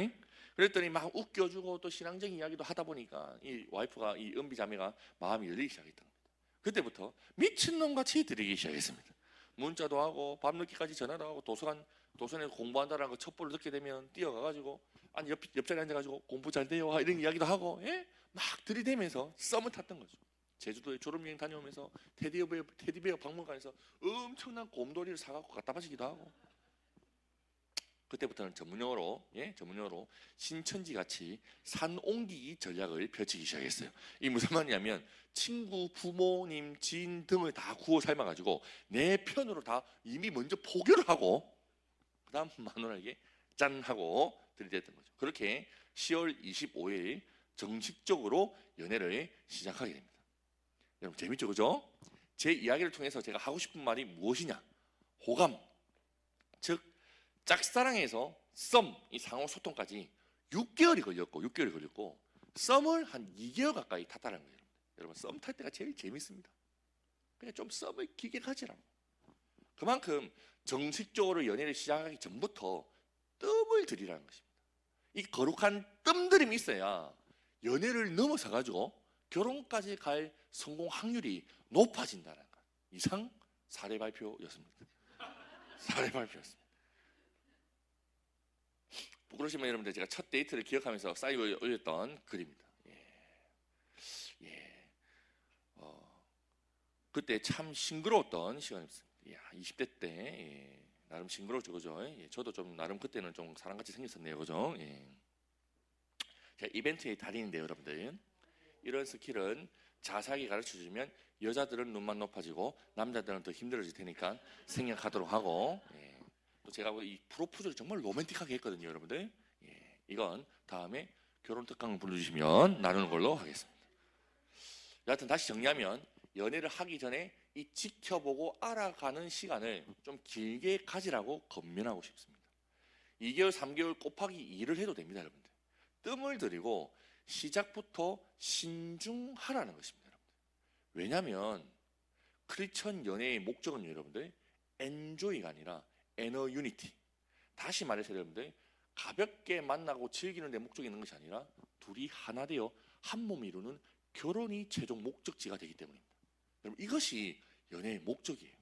그랬더니 막 웃겨주고 또 신앙적인 이야기도 하다 보니까 이 와이프가 이 은비 자매가 마음이 열리기 시작했던 겁니다. 그때부터 미친놈같이 들이기 시작했습니다. 문자도 하고 밤늦게까지 전화도 하고 도서관에 공부한다라는 거 첩보를 듣게 되면 뛰어가가지고 아니 옆자리에 앉아가지고 공부 잘 돼요 이런 이야기도 하고 막 들이대면서 썸을 탔던 거죠. 제주도에 졸업여행 다녀오면서 테디베어 박물관에서 엄청난 곰돌이를 사갖고 갖다 바치기도 하고 그때부터는 전문용어로 신천지 같이 산 옮기기 전략을 펼치기 시작했어요. 이 무슨 말이냐면 친구, 부모님, 지인 등을 다 구워 삶아가지고 내 편으로 다 이미 먼저 포교를 하고 그 다음 마누라에게 짠 하고 들이댔던 거죠. 그렇게 10월 25일 정식적으로 연애를 시작하게 됩니다. 여러분 재밌죠, 그죠? 제 이야기를 통해서 제가 하고 싶은 말이 무엇이냐? 호감, 즉 짝사랑에서 썸, 이 상호 소통까지 6개월이 걸렸고 썸을 한 2개월 가까이 탔다는 거예요. 여러분 썸 탈 때가 제일 재밌습니다. 그냥 좀 썸을 길게 가지라고. 그만큼 정식적으로 연애를 시작하기 전부터 뜸을 들이라는 것입니다. 이 거룩한 뜸들임이 있어야 연애를 넘어서 가지고 결혼까지 갈 성공 확률이 높아진다는 것. 이상 사례 발표였습니다. 사례 발표였습니다. 부끄러우시면 여러분들 제가 첫 데이트를 기억하면서 사이버에 올렸던 글입니다. 그때 참 싱그러웠던 시간이었습니다. 20대 때 나름 싱그러웠죠, 그죠? 저도 좀 나름 그때는 좀 사람같이 생겼었네요, 그죠? 제가 이벤트의 달인인데요, 여러분들. 이런 스킬은 자세하게 가르쳐주면 여자들은 눈만 높아지고 남자들은 더 힘들어질 테니까 생략하도록 하고 또 제가 이 프로포즈를 정말 로맨틱하게 했거든요, 여러분들. 이건 다음에 결혼 특강을 불러주시면 나누는 걸로 하겠습니다. 여하튼 다시 정리하면 연애를 하기 전에 이 지켜보고 알아가는 시간을 좀 길게 가지라고 권면하고 싶습니다. 2개월, 3개월 곱하기 2를 해도 됩니다, 여러분들. 뜸을 들이고 시작부터 신중하라는 것입니다, 여러분들. 왜냐하면 크리스천 연애의 목적은 여러분들 엔조이가 아니라 에너 유니티. 다시 말해서 여러분들 가볍게 만나고 즐기는 데 목적이 있는 것이 아니라 둘이 하나 되어 한 몸을 이루는 결혼이 최종 목적지가 되기 때문입니다. 여러분 이것이 연애의 목적이에요.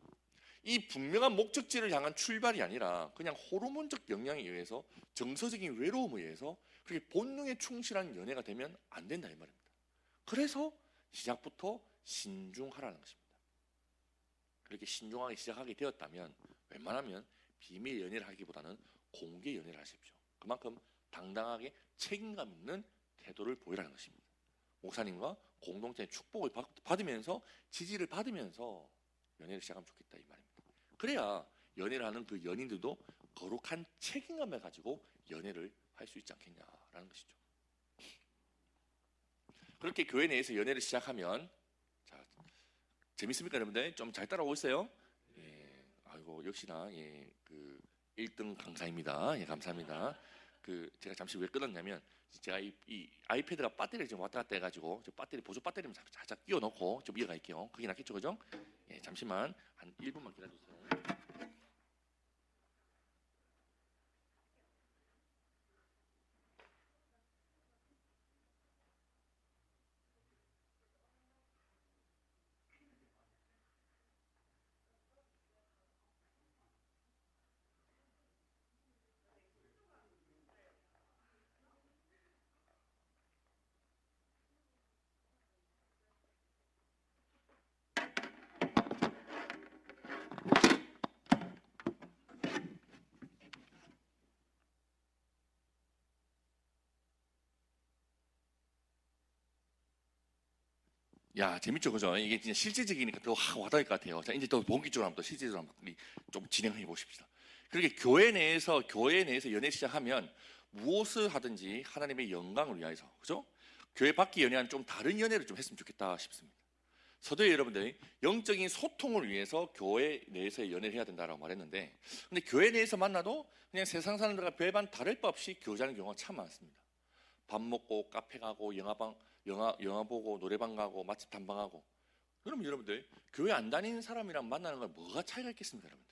이 분명한 목적지를 향한 출발이 아니라 그냥 호르몬적 영향에 의해서 정서적인 외로움에 의해서 그렇게 본능에 충실한 연애가 되면 안 된다 이 말입니다. 그래서 시작부터 신중하라는 것입니다. 그렇게 신중하게 시작하게 되었다면 웬만하면 비밀 연애를 하기보다는 공개 연애를 하십시오. 그만큼 당당하게 책임감 있는 태도를 보이라는 것입니다. 목사님과 공동체의 축복을 받으면서 지지를 받으면서 연애를 시작하면 좋겠다 이 말입니다. 그래야 연애를 하는 그 연인들도 거룩한 책임감을 가지고 연애를 할 수 있지 않겠냐라는 것이죠. 그렇게 교회 내에서 연애를 시작하면 자, 재밌습니까 여러분들? 좀 잘 따라오고 있어요? 아이고 역시나 그 1등 강사입니다. 감사합니다. 제가 잠시 왜 끊었냐면 제가 이 아이패드가 배터리가 지금 왔다 갔다 해가지고 보조 배터리만 살짝 끼워놓고 좀 이어갈게요. 그게 낫겠죠, 그죠? 잠시만 한 1분만 기다려주세요. 야, 재밌죠, 그죠? 이게 진짜 실제적이니까 더 와닿을 것 같아요. 자, 이제 또 본격적으로 한번 또 실제적으로 한번 우리 좀 진행해 보십시다. 그렇게 교회 내에서 연애 시작하면 무엇을 하든지 하나님의 영광을 위하여서, 그죠? 교회 밖의 연애와는 좀 다른 연애를 좀 했으면 좋겠다 싶습니다. 서도의 여러분들, 영적인 소통을 위해서 교회 내에서 연애를 해야 된다라고 말했는데, 근데 교회 내에서 만나도 그냥 세상 사람들과 별반 다를 바 없이 교제하는 경우가 참 많습니다. 밥 먹고 카페 가고 영화 보고 노래방 가고 맛집 탐방하고. 그럼 여러분들, 교회 안 다니는 사람이랑 만나는 건 뭐가 차이가 있겠습니까, 여러분들?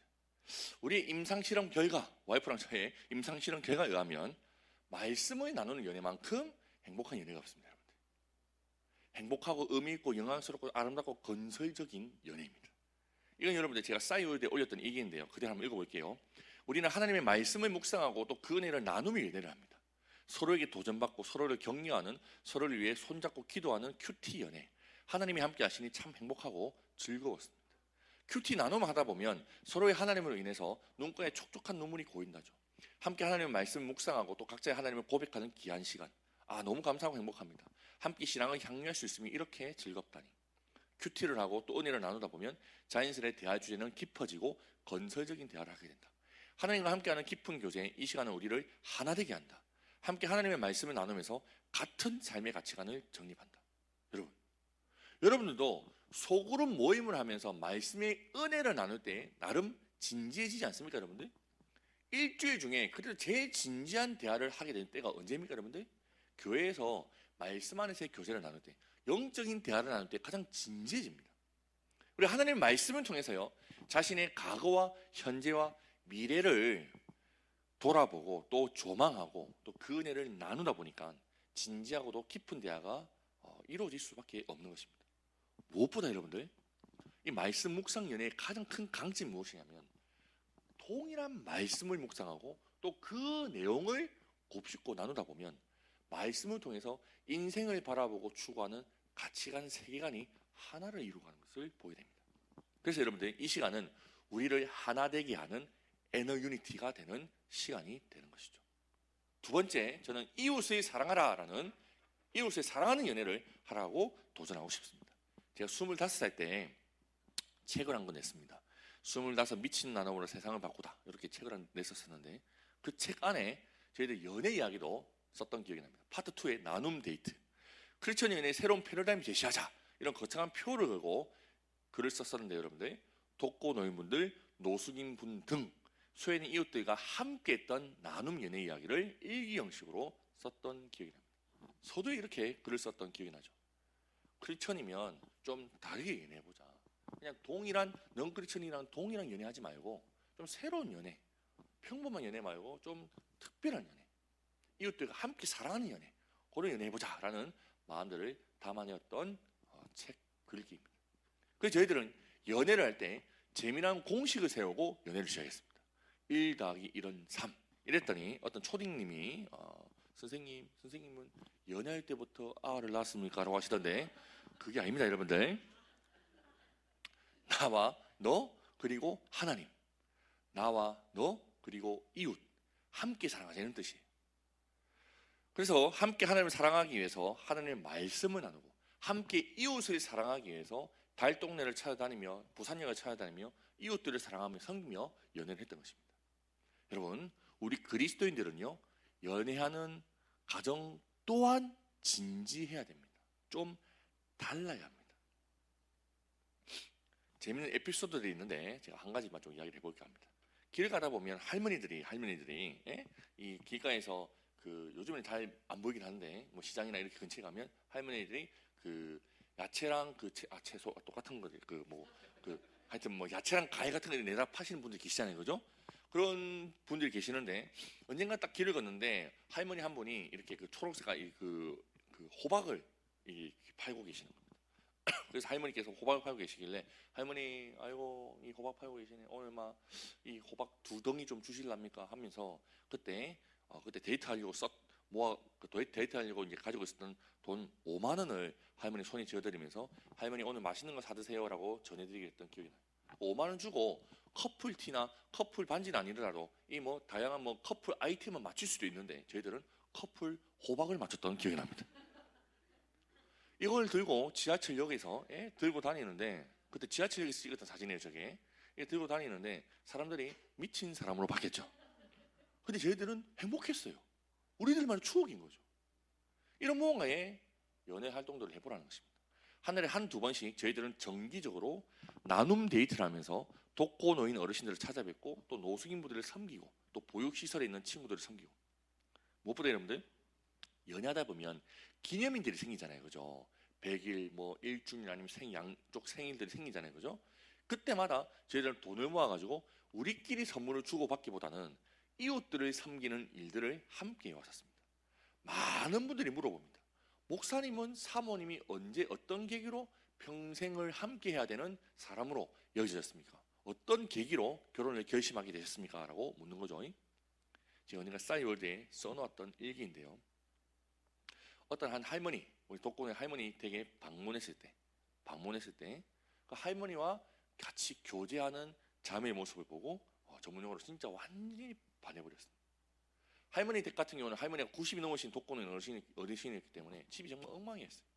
우리 임상 실험 결과, 와이프랑 저의 임상 실험 결과에 의하면 말씀을 나누는 연애만큼 행복한 연애가 없습니다, 여러분들. 행복하고 의미 있고 영광스럽고 아름답고 건설적인 연애입니다. 이건 여러분들 제가 싸이월드에 올렸던 얘기인데요. 그대로 한번 읽어볼게요. 우리는 하나님의 말씀을 묵상하고 또 그 은혜를 나누며 연애를 합니다. 서로에게 도전받고 서로를 격려하는, 서로를 위해 손잡고 기도하는 큐티 연애. 하나님이 함께 하시니 참 행복하고 즐거웠습니다. 큐티 나눔을 하다 보면 서로의 하나님으로 인해서 눈가에 촉촉한 눈물이 고인다죠. 함께 하나님의 말씀을 묵상하고 또 각자의 하나님을 고백하는 귀한 시간. 아, 너무 감사하고 행복합니다. 함께 신앙을 향유할 수 있으면 이렇게 즐겁다니. 큐티를 하고 또 은혜를 나누다 보면 자연스레 대화 주제는 깊어지고 건설적인 대화를 하게 된다. 하나님과 함께하는 깊은 교제에 이 시간은 우리를 하나 되게 한다. 함께 하나님의 말씀을 나누면서 같은 삶의 가치관을 정립한다. 여러분들도 소그룹 모임을 하면서 말씀의 은혜를 나눌 때 나름 진지해지지 않습니까, 여러분들? 일주일 중에 그래도 제일 진지한 대화를 하게 되는 때가 언제입니까, 여러분들? 교회에서 말씀 안에서의 교제를 나눌 때, 영적인 대화를 나눌 때 가장 진지해집니다. 우리 하나님의 말씀을 통해서요, 자신의 과거와 현재와 미래를 돌아보고 또 조망하고 또 그 은혜를 나누다 보니까 진지하고도 깊은 대화가 이루어질 수밖에 없는 것입니다. 무엇보다 여러분들, 이 말씀 묵상 연애의 가장 큰 강점이 무엇이냐면 동일한 말씀을 묵상하고 또 그 내용을 곱씹고 나누다 보면 말씀을 통해서 인생을 바라보고 추구하는 가치관, 세계관이 하나를 이루어가는 것을 보게 됩니다. 그래서 여러분들, 이 시간은 우리를 하나 되게 하는 에너 유니티가 되는 시간이 되는 것이죠. 두 번째, 저는 이웃을 사랑하라라는, 이웃을 사랑하는 연애를 하라고 도전하고 싶습니다. 제가 25살 때 책을 한 권 냈습니다. 25 미친 나눔으로 세상을 바꾸다, 이렇게 책을 냈었는데 그 책 안에 저희들 연애 이야기도 썼던 기억이 납니다. 파트 2의 나눔 데이트, 크리스천 연애의 새로운 패러다임 제시하자, 이런 거창한 표를 걸고 글을 썼었는데 여러분들, 독거 노인분들, 노숙인분 등 소외인 이웃들과 함께 했던 나눔 연애 이야기를 일기 형식으로 썼던 기억이 납니다. 저도 이렇게 글을 썼던 기억이 나죠. 크리스천이면 좀 다르게 연애해보자. 그냥 동일한, 넌 크리스천이랑 동일한 연애하지 말고 좀 새로운 연애, 평범한 연애 말고 좀 특별한 연애, 이웃들과 함께 사랑하는 연애, 그런 연애해보자 라는 마음들을 담아내었던 책 글귀입니다. 그래서 저희들은 연애를 할 때 재미난 공식을 세우고 연애를 시작했습니다. 1 더하기 1은 3 이랬더니 어떤 초딩님이 선생님은 연애할 때부터 아를 낳았습니까? 라고 하시던데, 그게 아닙니다, 여러분들. 나와 너 그리고 하나님, 나와 너 그리고 이웃, 함께 사랑하자는 뜻이에요. 그래서 함께 하나님을 사랑하기 위해서 하나님의 말씀을 나누고 함께 이웃을 사랑하기 위해서 달동네를 찾아다니며 부산역을 찾아다니며 이웃들을 사랑하며 섬기며 연애를 했던 것입니다. 여러분, 우리 그리스도인들은요, 연애하는 가정 또한 진지해야 됩니다. 좀 달라야 합니다. 재밌는 에피소드들이 있는데 제가 한 가지만 좀 이야기를 해볼까 합니다. 길 가다 보면 할머니들이 이 길가에서 그 요즘은 잘 안 보이긴 하는데 뭐 시장이나 이렇게 근처에 가면 할머니들이 그 야채랑 그 채소 똑같은 거들 하여튼 뭐 야채랑 과일 같은 거 내다 파시는 분들 계시잖아요, 그죠? 그런 분들이 계시는데 언젠가 딱 길을 걷는데 할머니 한 분이 이렇게 그 초록색깔 그 호박을 팔고 계시는 겁니다. 그래서 할머니께서 호박을 팔고 계시길래 할머니, 아이고 이 호박 팔고 계시네, 오늘 막 이 호박 2덩이 좀 주실랍니까 하면서 그때 데이트하려고 데이트하려고 이제 가지고 있었던 돈 5만 원을 할머니 손에 쥐어드리면서 할머니 오늘 맛있는 거 사드세요라고 전해드리겠던 기억이 나요. 5만 원 주고 커플 티나 커플 반지는 아니더라도 이 뭐 다양한 뭐 커플 아이템을 맞출 수도 있는데 저희들은 커플 호박을 맞췄던 기억이 납니다. 이걸 들고 지하철역에서 들고 다니는데, 그때 지하철역에서 찍었던 사진이에요. 저게 들고 다니는데 사람들이 미친 사람으로 봤겠죠. 근데 저희들은 행복했어요. 우리들만의 추억인 거죠. 이런 무언가의 연애 활동들을 해보라는 것입니다. 한 달에 한두 번씩 저희들은 정기적으로 나눔 데이트를 하면서 독거노인 어르신들을 찾아뵙고, 또 노숙인분들을 섬기고, 또 보육시설에 있는 친구들을 섬기고, 무엇보다 여러분들 연애하다 보면 기념일들이 생기잖아요. 그죠? 100일, 뭐 1주년, 아니면 양쪽 생일들이 생기잖아요. 그죠? 그때마다 저희들은 돈을 모아가지고 우리끼리 선물을 주고받기보다는 이웃들을 섬기는 일들을 함께 해왔었습니다. 많은 분들이 물어봅니다. 목사님은 사모님이 언제 어떤 계기로 평생을 함께 해야 되는 사람으로 여겨졌습니까? 어떤 계기로 결혼을 결심하게 되셨습니까? 라고 묻는 거죠. 제가 언젠가 싸이월드에 써놓았던 일기인데요. 어떤 한 할머니, 우리 독거노인 할머니 댁에 방문했을 때 그 할머니와 같이 교제하는 자매의 모습을 보고 전문용어로 진짜 완전히 반해버렸습니다. 할머니 댁 같은 경우는 할머니가 90이 넘으신 독거노인 어르신이었기 때문에 집이 정말 엉망이었어요.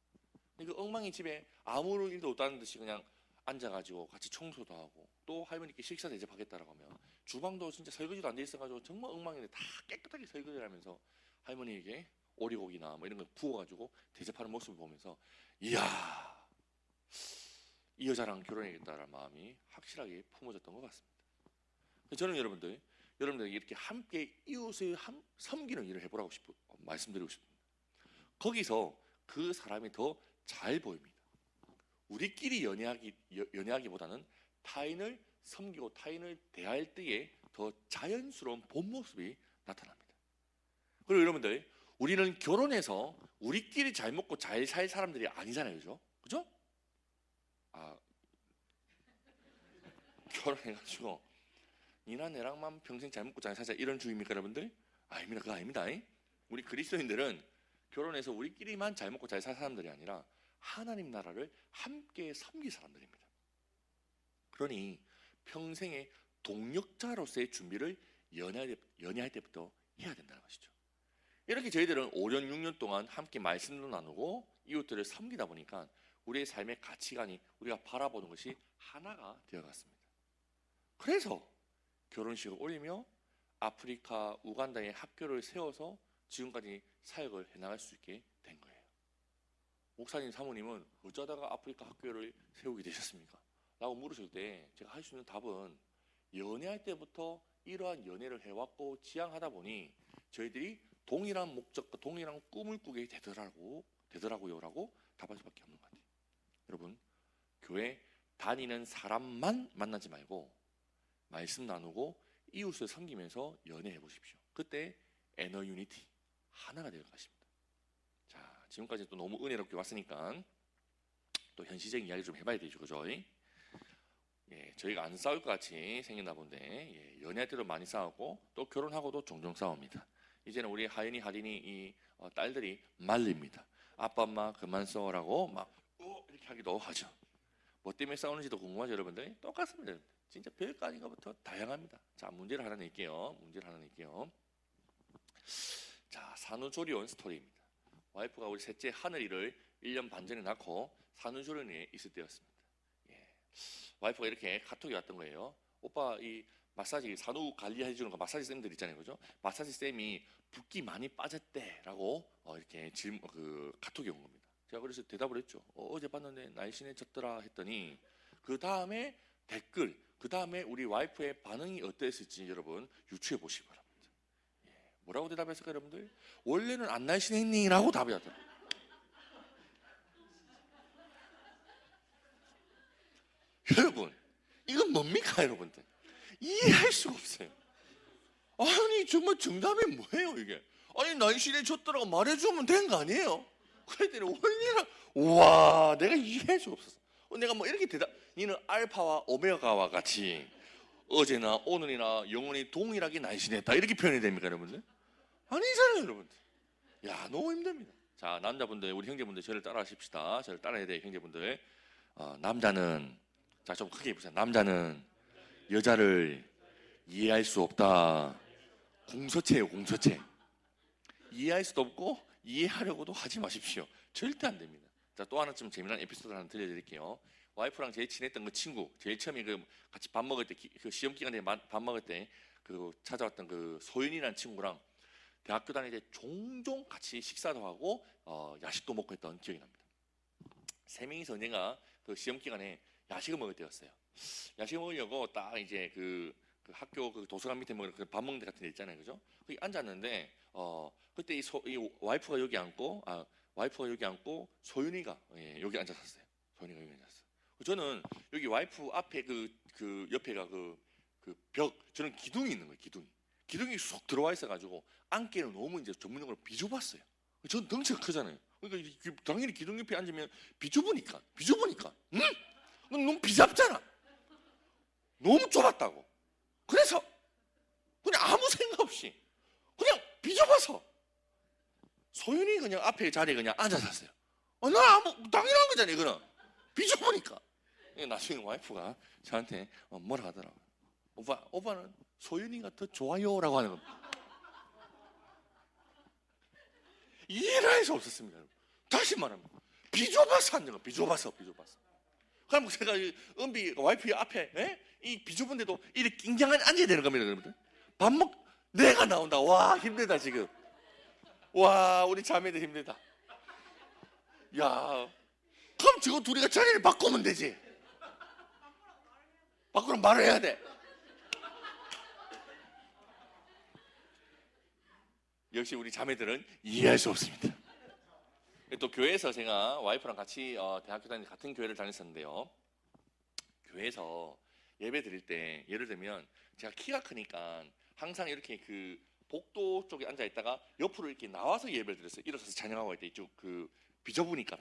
그 엉망이 집에 아무 일도 없다는 듯이 그냥 앉아가지고 같이 청소도 하고, 또 할머니께 식사 대접하겠다라고 하면 주방도 진짜 설거지도 안 돼 있어가지고 정말 엉망인데 다 깨끗하게 설거지를 하면서 할머니에게 오리고기나 뭐 이런 걸 구워가지고 대접하는 모습을 보면서, 이야, 이 여자랑 결혼해야겠다라는 마음이 확실하게 품어졌던 것 같습니다. 저는 여러분들에게 이렇게 함께 이웃을 섬기는 일을 해보라고 말씀드리고 싶습니다. 거기서 그 사람이 더 잘 보입니다. 우리끼리 연애하기보다는 타인을 섬기고 타인을 대할 때에 더 자연스러운 본 모습이 나타납니다. 그리고 여러분들, 우리는 결혼해서 우리끼리 잘 먹고 잘 살 사람들이 아니잖아요. 그죠? 결혼해가지고 니나 내랑만 평생 잘 먹고 잘 살자 이런 주의입니까 여러분들? 아닙니다. 그거 아닙니다. 우리 그리스도인들은 결혼해서 우리끼리만 잘 먹고 잘 살 사람들이 아니라 하나님 나라를 함께 섬길 사람들입니다. 그러니 평생의 동력자로서의 준비를 연애할 때부터 해야 된다는 것이죠. 이렇게 저희들은 5년 6년 동안 함께 말씀도 나누고 이웃들을 섬기다 보니까 우리의 삶의 가치관이, 우리가 바라보는 것이 하나가 되어갔습니다. 그래서 결혼식을 올리며 아프리카 우간다에 학교를 세워서 지금까지 사역을 해나갈 수 있게 된 거예요. 목사님 사모님은 어쩌다가 아프리카 학교를 세우게 되셨습니까? 라고 물으실 때 제가 할 수 있는 답은, 연애할 때부터 이러한 연애를 해왔고 지향하다 보니 저희들이 동일한 목적과 동일한 꿈을 꾸게 되더라고요 라고 답할 수밖에 없는 것 같아요. 여러분, 교회 다니는 사람만 만나지 말고 말씀 나누고 이웃을 섬기면서 연애해 보십시오. 그때 에너 유니티 하나가 될 것입니다. 자, 지금까지 또 너무 은혜롭게 왔으니까 또 현실적인 이야기 좀 해봐야 되죠. 그죠? 저희가 안 싸울 것 같이 생겼나 본데, 연애할 때도 많이 싸우고 또 결혼하고도 종종 싸웁니다. 이제는 우리 하연이 하린이 이 딸들이 말립니다. 아빠 엄마 그만 싸우라고 막 이렇게 하기도 하죠. 뭐 때문에 싸우는지도 궁금하죠 여러분들? 똑같습니다. 진짜 별거 아닌 것부터 다양합니다. 자, 문제를 하나 낼게요. 자, 산후조리원 스토리입니다. 와이프가 우리 셋째 하늘이를 1년 반 전에 낳고 산후조리원에 있을 때였습니다. 와이프가 이렇게 카톡이 왔던 거예요. 오빠, 이 마사지 산후 관리해 주는 거 마사지 쌤들 있잖아요. 그죠? 마사지 쌤이 붓기 많이 빠졌대라고 이렇게 카톡이 온 겁니다. 제가 그래서 대답을 했죠. 어제 봤는데 날씬해졌더라 했더니 그 다음에 댓글, 그 다음에 우리 와이프의 반응이 어땠을지 여러분 유추해 보시기 바랍니다. 뭐라고 대답했을까요 여러분들? 원래는 안 날씬했니? 라고 답이 왔더라고요. 여러분, 이건 뭡니까 여러분들? 이해할 수가 없어요. 아니 정말 정답이 뭐예요 이게? 아니 날씬해졌더라고 말해주면 된 거 아니에요? 그랬더니 원래는, 우와, 내가 이해할 수가 없었어. 내가 뭐 이렇게 니는 알파와 오메가와 같이 어제나 오늘이나 영원히 동일하게 날씬했다 이렇게 표현이 됩니까 여러분들? 아니잖아요 여러분들. 야, 너무 힘듭니다. 자, 남자분들, 우리 형제분들 저를 따라하십시다. 저를 따라해야 돼요 형제분들. 남자는, 자, 좀 크게 해보세요. 남자는 여자를 이해할 수 없다. 공서체예요, 공서체. 이해할 수도 없고 이해하려고도 하지 마십시오. 절대 안 됩니다. 자, 또 하나 좀 재미난 에피소드 하나 들려드릴게요. 와이프랑 제일 친했던 그 친구, 제일 처음에 그 같이 밥 먹을 때, 그 시험 기간에 밥 먹을 때 그 찾아왔던 그 소윤이라는 친구랑 대학교 다닐 때 종종 같이 식사도 하고 야식도 먹고 했던 기억이 납니다. 세 명이서 언젠가 그 시험 기간에 야식을 먹을 때였어요. 야식을 먹으려고 딱 이제 그 학교 그 도서관 밑에 뭐 그 밥 먹는 데 같은 데 있잖아요, 그죠? 거기 앉았는데 그때 이 와이프가 여기 앉고 소윤이가 여기 앉았었어요. 소윤이가 여기 앉았어요. 저는 여기 와이프 앞에 그 옆에가 그 벽, 저는 기둥이 있는 거예요. 기둥이 쑥 들어와 있어가지고 앉기에는 너무 이제 전문용어로 비좁았어요. 전 덩치가 크잖아요. 그러니까 당연히 기둥 옆에 앉으면 비좁으니까, 응? 너무 비잡잖아. 너무 좁았다고. 그래서 그냥 아무 생각 없이 그냥 비좁아서 소윤이 그냥 앞에 자리에 그냥 앉아섰어요. 나 당연한 거잖아요. 이거는 비좁으니까. 나중에 와이프가 저한테 뭐라 하더라고요. 오빠는 소윤이가 더 좋아요라고 하는 겁니다. 이해를 할 수 없었습니다. 다시 말합니다. 비좁아서 앉는 거, 비좁아서. 그럼 제가 은비 와이프 앞에 이 비좁은데도 이렇게 굉장히 앉아야 되는 겁니다, 여러분들. 내가 나온다. 와, 힘들다 지금. 와, 우리 자매들 힘들다. 야, 그럼 저거 둘이가 자리를 바꾸면 되지. 바꾸면 말을 해야 돼. 역시 우리 자매들은 이해할 수 없습니다. 또 교회에서 제가 와이프랑 같이 대학교 다닐 같은 교회를 다녔었는데요. 교회에서 예배 드릴 때 예를 들면 제가 키가 크니까 항상 이렇게 그 복도 쪽에 앉아 있다가 옆으로 이렇게 나와서 예배를 드렸어요. 일어서서 찬양하고 할 때 이쪽 그 비좁으니까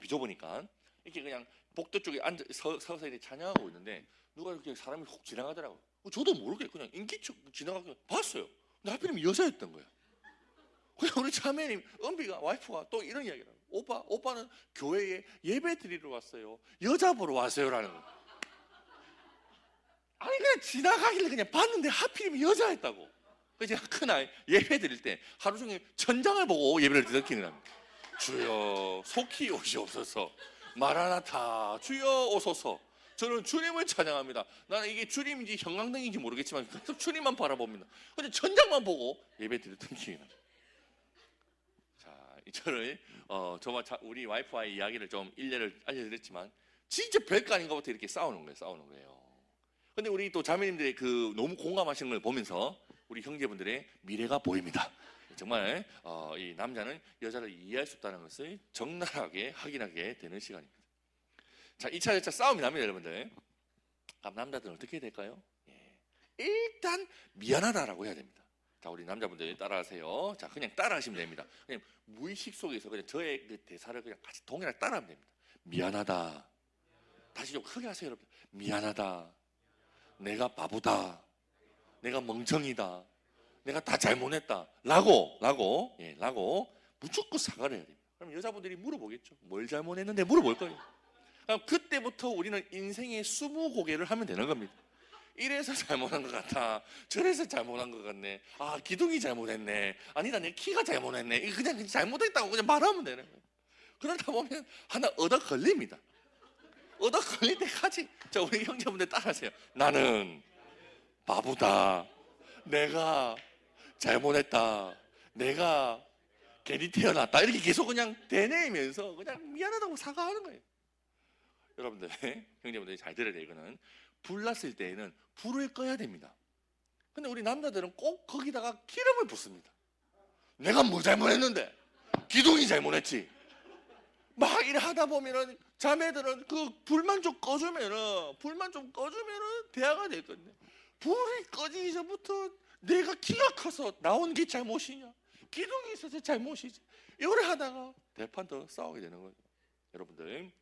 이렇게 그냥 복도 쪽에 서서 이렇게 찬양하고 있는데 누가 이렇게 사람이 훅 지나가더라고요. 저도 모르게 그냥 인기척 지나가고 봤어요. 근데 하필이면 여자였던 거예요. 그냥 우리 자매님 은비가 와이프가 또 이런 이야기를 해요. 오빠는 교회에 예배 드리러 왔어요. 여자 보러 왔어요라는 거. 아니 그냥 지나가길래 그냥 봤는데 하필이면 여자였다고. 그래서 제가 그날 예배 드릴 때 하루 종일 천장을 보고 예배를 드렸기는 합니다. 주여 속히 오시옵소서. 마라나타 주여 오소서. 저는 주님을 찬양합니다. 나는 이게 주님인지 형광등인지 모르겠지만 계속 주님만 바라봅니다. 근데 천장만 보고 예배 드렸던 기억이 납니다. 저를 정말 우리 와이프와의 이야기를 좀 일례를 알려드렸지만 진짜 별거 아닌 것부터 이렇게 싸우는 거예요. 근데 우리 또 자매님들의 그 너무 공감하시는 걸 보면서 우리 형제분들의 미래가 보입니다. 정말 이 남자는 여자를 이해할 수 없다는 것을 적나라하게 확인하게 되는 시간입니다. 자, 2차 여차 싸움이 납니다, 여러분들. 그럼 남자들은 어떻게 해야 될까요? 일단 미안하다라고 해야 됩니다. 자, 우리 남자분들 따라하세요. 자, 그냥 따라하시면 됩니다. 그냥 무의식 속에서 그냥 저의 그 대사를 그냥 같이 동일하게 따라하면 됩니다. 미안하다. 다시 좀 크게 하세요, 여러분. 미안하다. 내가 바보다. 내가 멍청이다. 내가 다 잘못했다. 라고 무조건 사과를 해야 됩니다. 그럼 여자분들이 물어보겠죠. 뭘 잘못했는데 물어볼 거예요. 그럼 그때부터 우리는 인생의 20고개를 하면 되는 겁니다. 이래서 잘못한 것 같아. 저래서 잘못한 것 같네. 아, 기둥이 잘못했네. 아니다, 내 키가 잘못했네. 그냥 잘못했다고 그냥 말하면 되는 거예요. 그러다 보면 하나 얻어 걸립니다. 얻어 걸릴 때까지. 자, 우리 형제분들 따라하세요. 나는 바보다. 내가 잘못했다. 내가 괜히 태어났다. 이렇게 계속 그냥 되뇌면서 그냥 미안하다고 사과하는 거예요. 여러분들, 형제분들이 잘 들어야 돼요. 이거는 불 났을 때에는 불을 꺼야 됩니다. 근데 우리 남자들은 꼭 거기다가 기름을 붓습니다. 내가 뭐 잘못했는데? 기둥이 잘못했지. 막 이래 하다 보면은 자매들은 그 불만 좀 꺼주면은 대화가 되거든요. 불이 꺼지기 전부터 내가 키가 커서 나온 게 잘못이냐? 기둥이 있어서 잘못이지. 이걸 하다가 대판 더 싸우게 되는 거예요. 여러분들,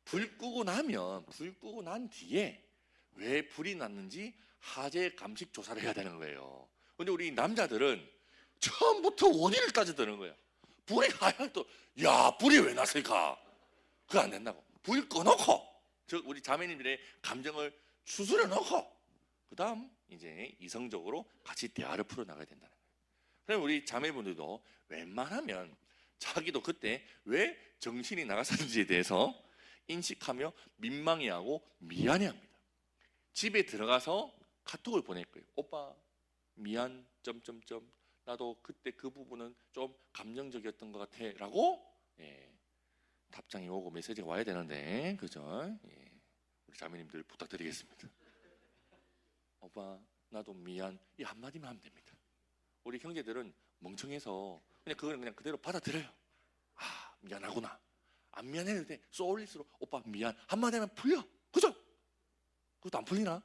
불 끄고 난 뒤에 왜 불이 났는지 화재 감식 조사를 해야 되는 거예요. 근데 우리 남자들은 처음부터 원인을 따져드는 거예요. 불이 하얗도 불이 왜 났을까? 그거 안 된다고. 불 꺼놓고 우리 자매님들의 감정을 추스려 놓고 그 다음 이제 이성적으로 같이 대화를 풀어나가야 된다는 거예요. 그럼 우리 자매분들도 웬만하면 자기도 그때 왜 정신이 나갔었는지에 대해서 인식하며 민망해하고 미안해합니다. 집에 들어가서 카톡을 보낼 거예요. 오빠 미안 점점점 나도 그때 그 부분은 좀 감정적이었던 것 같아 라고 답장이 오고 메시지가 와야 되는데 그죠? 우리 자매님들 부탁드리겠습니다. 오빠 나도 미안 이 한마디만 하면 됩니다. 우리 형제들은 멍청해서 그냥 그거는 그냥 그대로 받아들여요. 아 미안하구나. 안 미안해도 돼. 쏘올릴수록 오빠 미안 한마디 하면 풀려. 그죠? 그것도 안 풀리나?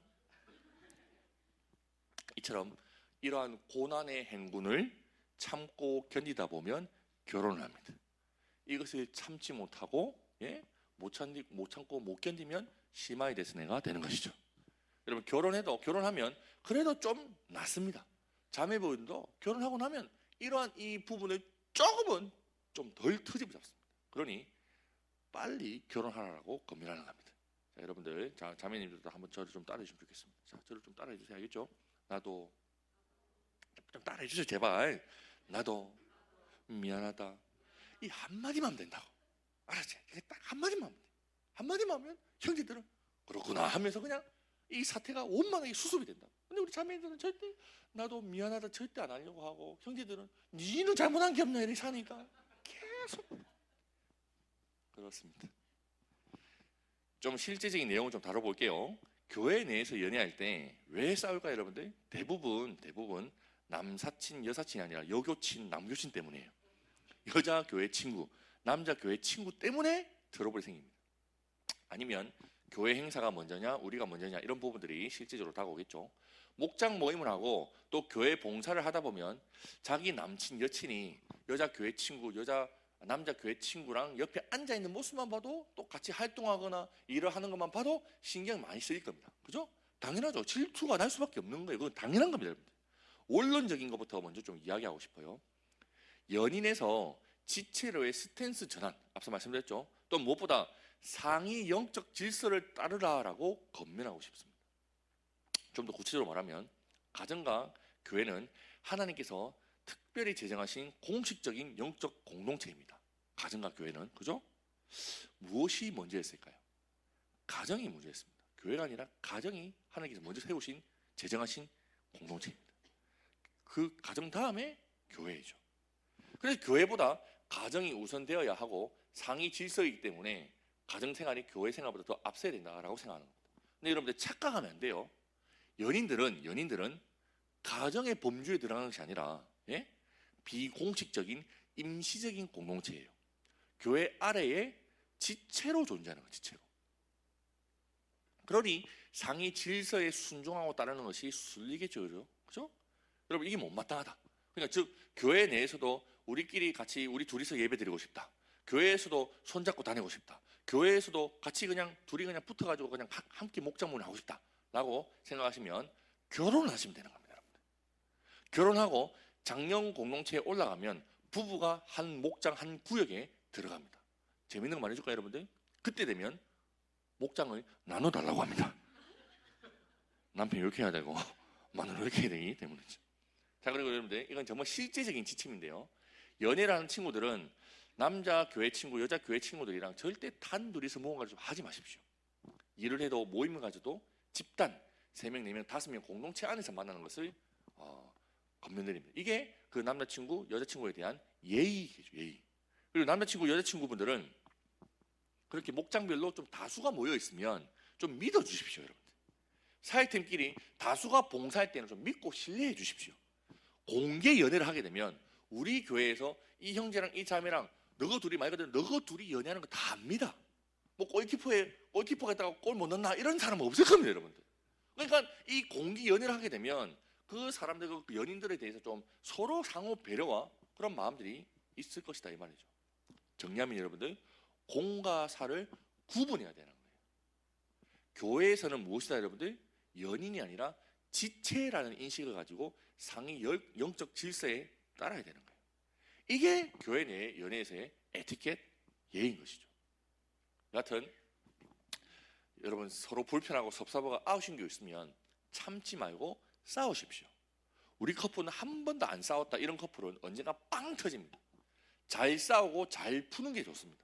이처럼 이러한 고난의 행군을 참고 견디다 보면 결혼을 합니다. 이것을 참지 못하고 못 참고 못 견디면 심하이 데스네가 되는 것이죠. 여러분 결혼하면 그래도 좀 낫습니다. 자매분도 결혼하고 나면 이러한 이 부분을 조금은 좀 덜 트집을 잡습니다. 그러니 빨리 결혼하라고 권면하는 겁니다. 자, 여러분들 자매님들도 한번 저를 좀 따라해 주시면 좋겠습니다. 자, 저를 좀 따라해 주세요. 알겠죠? 나도 좀 따라해 주세요 제발. 나도 미안하다. 이 한마디만 하면 된다고. 알았지? 딱 한마디만 하면 돼. 한마디만 하면 형제들은 그렇구나 하면서 그냥 이 사태가 원만하게 수습이 된다. 근데 우리 자매들은 절대 나도 미안하다 절대 안 하려고 하고 형제들은 니는 잘못한 게 없나 이렇게 사니까 계속 그렇습니다. 좀 실제적인 내용을 좀 다뤄볼게요. 교회 내에서 연애할 때 왜 싸울까요, 여러분들? 대부분 남사친, 여사친이 아니라 여교친, 남교친 때문이에요. 여자 교회 친구, 남자 교회 친구 때문에 트러블이 생깁니다. 아니면 교회 행사가 먼저냐, 우리가 먼저냐 이런 부분들이 실제적으로 다가오겠죠. 목장 모임을 하고 또 교회 봉사를 하다 보면 자기 남친, 여친이 여자 교회 친구, 남자 교회 친구랑 옆에 앉아 있는 모습만 봐도 또 같이 활동하거나 일을 하는 것만 봐도 신경 많이 쓰일 겁니다. 그죠? 당연하죠. 질투가 날 수밖에 없는 거예요. 그건 당연한 겁니다, 여러분들. 원론적인 것부터 먼저 좀 이야기하고 싶어요. 연인에서 지체로의 스탠스 전환, 앞서 말씀드렸죠. 또 무엇보다 상위 영적 질서를 따르라라고 권면하고 싶습니다. 좀 더 구체적으로 말하면 가정과 교회는 하나님께서 특별히 제정하신 공식적인 영적 공동체입니다. 가정과 교회는 그죠? 무엇이 먼저였을까요? 가정이 먼저였습니다. 교회가 아니라 가정이 하나님께서 먼저 세우신 제정하신 공동체입니다. 그 가정 다음에 교회이죠. 그래서 교회보다 가정이 우선되어야 하고 상위 질서이기 때문에 가정 생활이 교회 생활보다 더 앞서야 된다라고 생각하는 겁니다. 근데 여러분들 착각하면 안 돼요. 연인들은 가정의 범주에 들어가는 것이 아니라 비공식적인 임시적인 공동체예요. 교회 아래에 지체로 존재하는 거예요. 지체로. 그러니 상위 질서에 순종하고 따르는 것이 순리겠죠. 그죠? 여러분 이게 못마땅하다. 그러니까 즉 교회 내에서도 우리끼리 같이 우리 둘이서 예배 드리고 싶다. 교회에서도 손잡고 다니고 싶다. 교회에서도 같이 그냥 둘이 그냥 붙어가지고 그냥 함께 목장문을 하고 싶다라고 생각하시면 결혼을 하시면 되는 겁니다, 여러분들. 결혼하고 장년 공동체에 올라가면 부부가 한 목장 한 구역에 들어갑니다. 재밌는 거 말해줄까요, 여러분들? 그때 되면 목장을 나눠달라고 합니다. 남편이 이렇게 해야 되고 마누라 이렇게 해야 되기 때문이죠. 자, 그리고 여러분들 이건 정말 실제적인 지침인데요. 연애를 하는 친구들은 남자 교회 친구, 여자 교회 친구들이랑 절대 단둘이서 모험을 좀 하지 마십시오. 일을 해도 모임을 가져도 집단 3명, 4명, 5명 공동체 안에서 만나는 것을 권면드립니다. 이게 그 남자친구, 여자친구에 대한 예의죠, 예의. 그리고 남자친구, 여자친구분들은 그렇게 목장별로 좀 다수가 모여 있으면 좀 믿어주십시오, 여러분들. 사역팀끼리 다수가 봉사할 때는 좀 믿고 신뢰해 주십시오. 공개 연애를 하게 되면 우리 교회에서 이 형제랑 이 자매랑 너가 둘이 말거든 너가 둘이 연애하는 거 다 압니다. 뭐 골키퍼가 있다가 골 못 넣나 이런 사람은 없을 겁니다, 여러분들. 그러니까 이 공개 연애를 하게 되면 그 사람들 그 연인들에 대해서 좀 서로 상호 배려와 그런 마음들이 있을 것이다 이 말이죠. 정리하면 여러분들 공과 사를 구분해야 되는 거예요. 교회에서는 무엇이다 여러분들? 연인이 아니라 지체라는 인식을 가지고 상위 영적 질서에 따라야 되는 거예요. 이게 교회 내 연애에서의 에티켓 예인 것이죠. 여하튼 여러분 서로 불편하고 섭섭하고 아우신 게 있으면 참지 말고 싸우십시오. 우리 커플은 한 번도 안 싸웠다 이런 커플은 언젠가 빵 터집니다. 잘 싸우고 잘 푸는 게 좋습니다.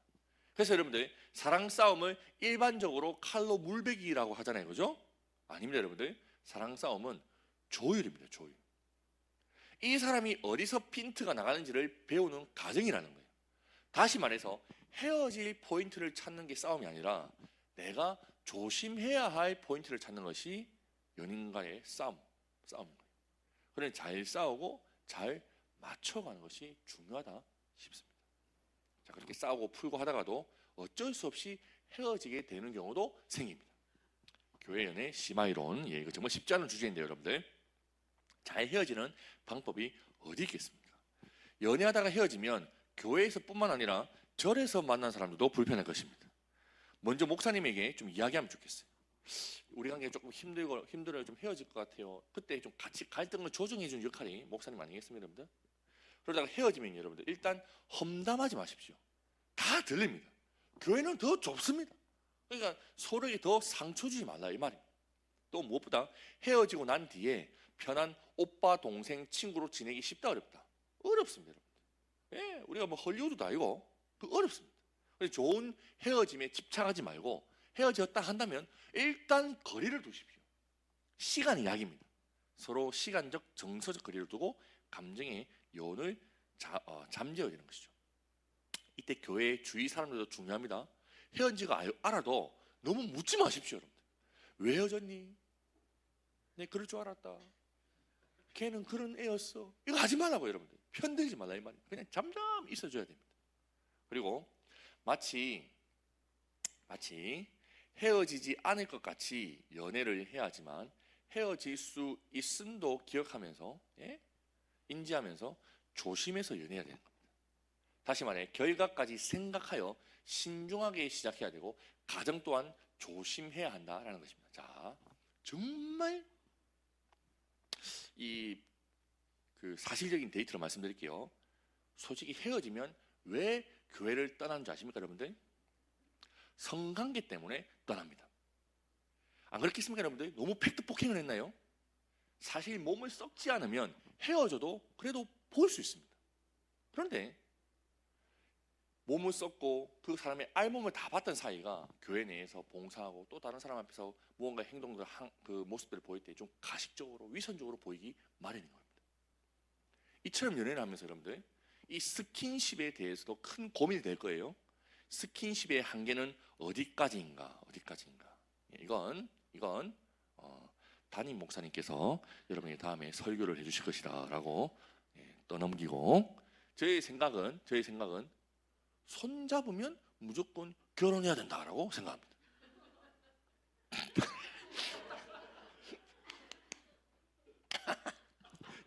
그래서 여러분들 사랑 싸움을 일반적으로 칼로 물베기라고 하잖아요. 그죠? 아닙니다. 여러분들 사랑 싸움은 조율입니다. 조율. 이 사람이 어디서 핀트가 나가는지를 배우는 과정이라는 거예요. 다시 말해서 헤어질 포인트를 찾는 게 싸움이 아니라 내가 조심해야 할 포인트를 찾는 것이 연인과의 싸움인 거예요. 그래서 잘 싸우고 잘 맞춰가는 것이 중요하다 싶습니다. 자, 그렇게 싸우고 풀고 하다가도 어쩔 수 없이 헤어지게 되는 경우도 생깁니다. 교회 연애 심화이론, 이거 정말 쉽지 않은 주제인데요, 여러분들. 잘 헤어지는 방법이 어디 있겠습니까? 연애하다가 헤어지면 교회에서뿐만 아니라 절에서 만난 사람들도 불편할 것입니다. 먼저 목사님에게 좀 이야기하면 좋겠어요. 우리 관계 조금 힘들어요. 좀 헤어질 것 같아요. 그때 좀 같이 갈등을 조정해주는 역할이 목사님 아니겠습니까, 여러분들? 그러다가 헤어지면 여러분들 일단 험담하지 마십시오. 다 들립니다. 교회는 더 좁습니다. 그러니까 서로에게 더 상처 주지 말라 이 말이에요. 또 무엇보다 헤어지고 난 뒤에 편한 오빠, 동생, 친구로 지내기 쉽다 어렵다? 어렵습니다, 여러분들. 예, 우리가 뭐 헐리우드도 아니고 어렵습니다. 그래서 좋은 헤어짐에 집착하지 말고 헤어졌다 한다면 일단 거리를 두십시오. 시간이 약입니다. 서로 시간적, 정서적 거리를 두고 감정의 여운을 잠재워야 되는 것이죠. 이때 교회 주위 사람들도 중요합니다. 헤어지가 알아도 너무 묻지 마십시오, 여러분들. 왜 헤어졌니? 내 그럴 줄 알았다. 걔는 그런 애였어. 이거 하지 말라고 여러분들. 편들지 말라 이 말이에요. 그냥 잠잠히 있어줘야 됩니다. 그리고 마치 헤어지지 않을 것 같이 연애를 해야 하지만 헤어질 수 있음도 기억하면서 인지하면서 조심해서 연애해야 되는 겁니다. 다시 말해 결과까지 생각하여 신중하게 시작해야 되고 가정 또한 조심해야 한다라는 것입니다. 자, 정말 그 사실적인 데이터로 말씀드릴게요. 솔직히 헤어지면 왜 교회를 떠나는 줄 아십니까, 여러분들? 성관계 때문에 떠납니다. 안 그렇겠습니까, 여러분들? 너무 팩트 폭행을 했나요? 사실 몸을 썩지 않으면 헤어져도 그래도 볼 수 있습니다. 그런데 몸을 썩고 그 사람의 알몸을 다 봤던 사이가 교회 내에서 봉사하고 또 다른 사람 앞에서 무언가 행동들, 그 모습들을 보일 때 좀 가식적으로 위선적으로 보이기 마련인 겁니다. 이처럼 연애를 하면서 여러분들 이 스킨십에 대해서도 큰 고민이 될 거예요. 스킨십의 한계는 어디까지인가? 이건 담임 목사님께서 여러분이 다음에 설교를 해주실 것이다라고 떠넘기고 저의 생각은 손 잡으면 무조건 결혼해야 된다라고 생각합니다.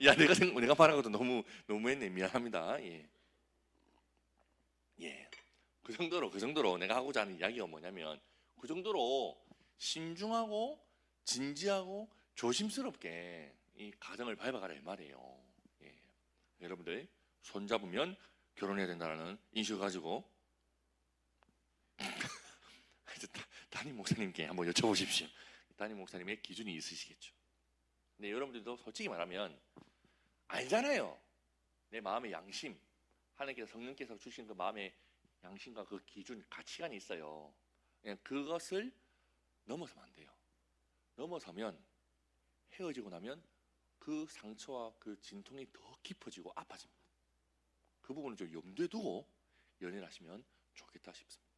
야, 내가 말한 것도 너무했네. 미안합니다. 그 정도로 내가 하고자 하는 이야기가 뭐냐면 그 정도로 신중하고 진지하고 조심스럽게 이 가정을 밟아가라 이 말이에요. 여러분들 손 잡으면 결혼해야 된다는 인식을 가지고 담임 목사님께 한번 여쭤보십시오. 담임 목사님의 기준이 있으시겠죠. 근데 여러분들도 솔직히 말하면 알잖아요. 내 마음의 양심, 하나님께서 성령께서 주신 그 마음의 양심과 그 기준, 가치관이 있어요. 그냥 그것을 넘어서면 안 돼요. 넘어서면 헤어지고 나면 그 상처와 그 진통이 더 깊어지고 아파집니다. 그 부분을 좀 염두에 두고 연애를 하시면 좋겠다 싶습니다.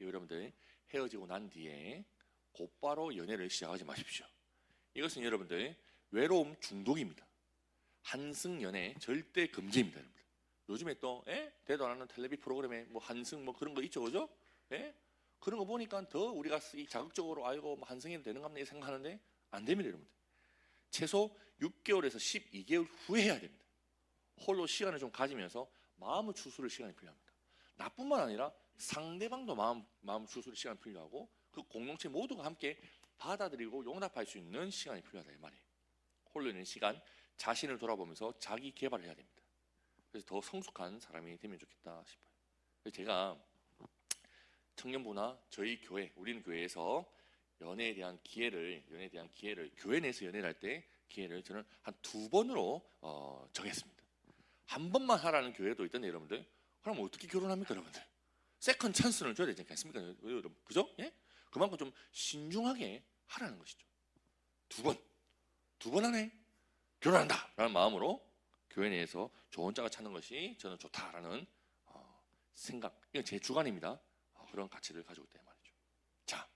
여러분들 헤어지고 난 뒤에 곧바로 연애를 시작하지 마십시오. 이것은 여러분들 외로움 중독입니다. 한승 연애 절대 금지입니다, 여러분들. 요즘에 또 대도 안 하는 텔레비 프로그램에 뭐 한승 뭐 그런 거 있죠, 그죠? 그런 거 보니까 더 우리가 자극적으로 아이고 뭐 한승이 되는 갑네 생각하는데 안 됩니다, 여러분들. 최소 6개월에서 12개월 후에 해야 됩니다. 홀로 시간을 좀 가지면서 마음을 추스를 시간이 필요합니다. 나뿐만 아니라 상대방도 마음 추스를 시간이 필요하고 그 공동체 모두가 함께 받아들이고 용납할 수 있는 시간이 필요하다 이 말이에요. 홀로 있는 시간, 자신을 돌아보면서 자기 개발을 해야 됩니다. 그래서 더 성숙한 사람이 되면 좋겠다 싶어요. 그래서 제가 청년부나 저희 교회, 우리는 교회에서 연애에 대한 기회를 교회 내에서 연애를 할 때 기회를 저는 한 2번으로 정했습니다. 한 번만 하라는 교회도 있던데 여러분들. 그럼 어떻게 결혼합니까 여러분들? 세컨 찬스를 줘야 되지 않겠습니까 여러분? 그죠? 예? 그만큼 좀 신중하게 하라는 것이죠. 두 번 안에 결혼한다 라는 마음으로 교회 내에서 좋은 짝을 찾는 것이 저는 좋다라는 생각, 이건 제 주관입니다. 그런 가치를 가지고 있다 말이죠. 자,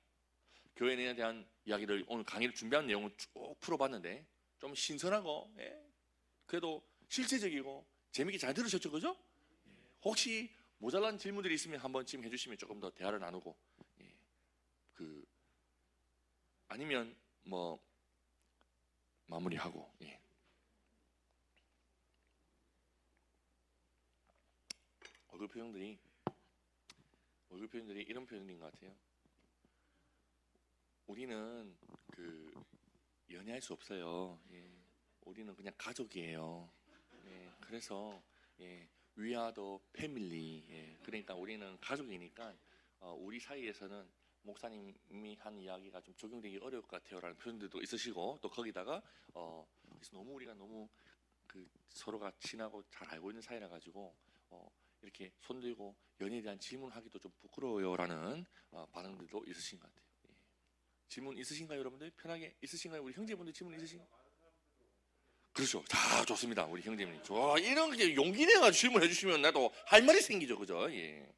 교회 내에 대한 이야기를 오늘 강의를 준비한 내용을 쭉 풀어봤는데 좀 신선하고 그래도 실제적이고 재미있게 잘 들으셨죠, 그죠? 혹시 모자란 질문들이 있으면 한번 지금 해주시면 조금 더 대화를 나누고 아니면 뭐 마무리하고 얼굴 표정들이 이런 표정인 것 같아요. 우리는 연애할 수 없어요. 우리는 그냥 가족이에요. 그래서 we are the family. 그러니까 우리는 가족이니까 우리 사이에서는 목사님이 한 이야기가 좀 적용되기 어려울 것 같아요라는 표현들도 있으시고 또 거기다가 그래서 우리가 너무 서로가 친하고 잘 알고 있는 사이라 가지고 이렇게 손들고 연애에 대한 질문하기도 좀 부끄러워요라는 반응들도 있으신 것 같아요. 질문 있으신가요, 여러분들? 편하게 있으신가요? 우리 형제분들 질문 있으신가요? 그렇죠. 자, 좋습니다. 우리 형제님. 좋아. 이런 게 용기 내가 질문해 주시면 나도 할 말이 생기죠. 그죠? 예.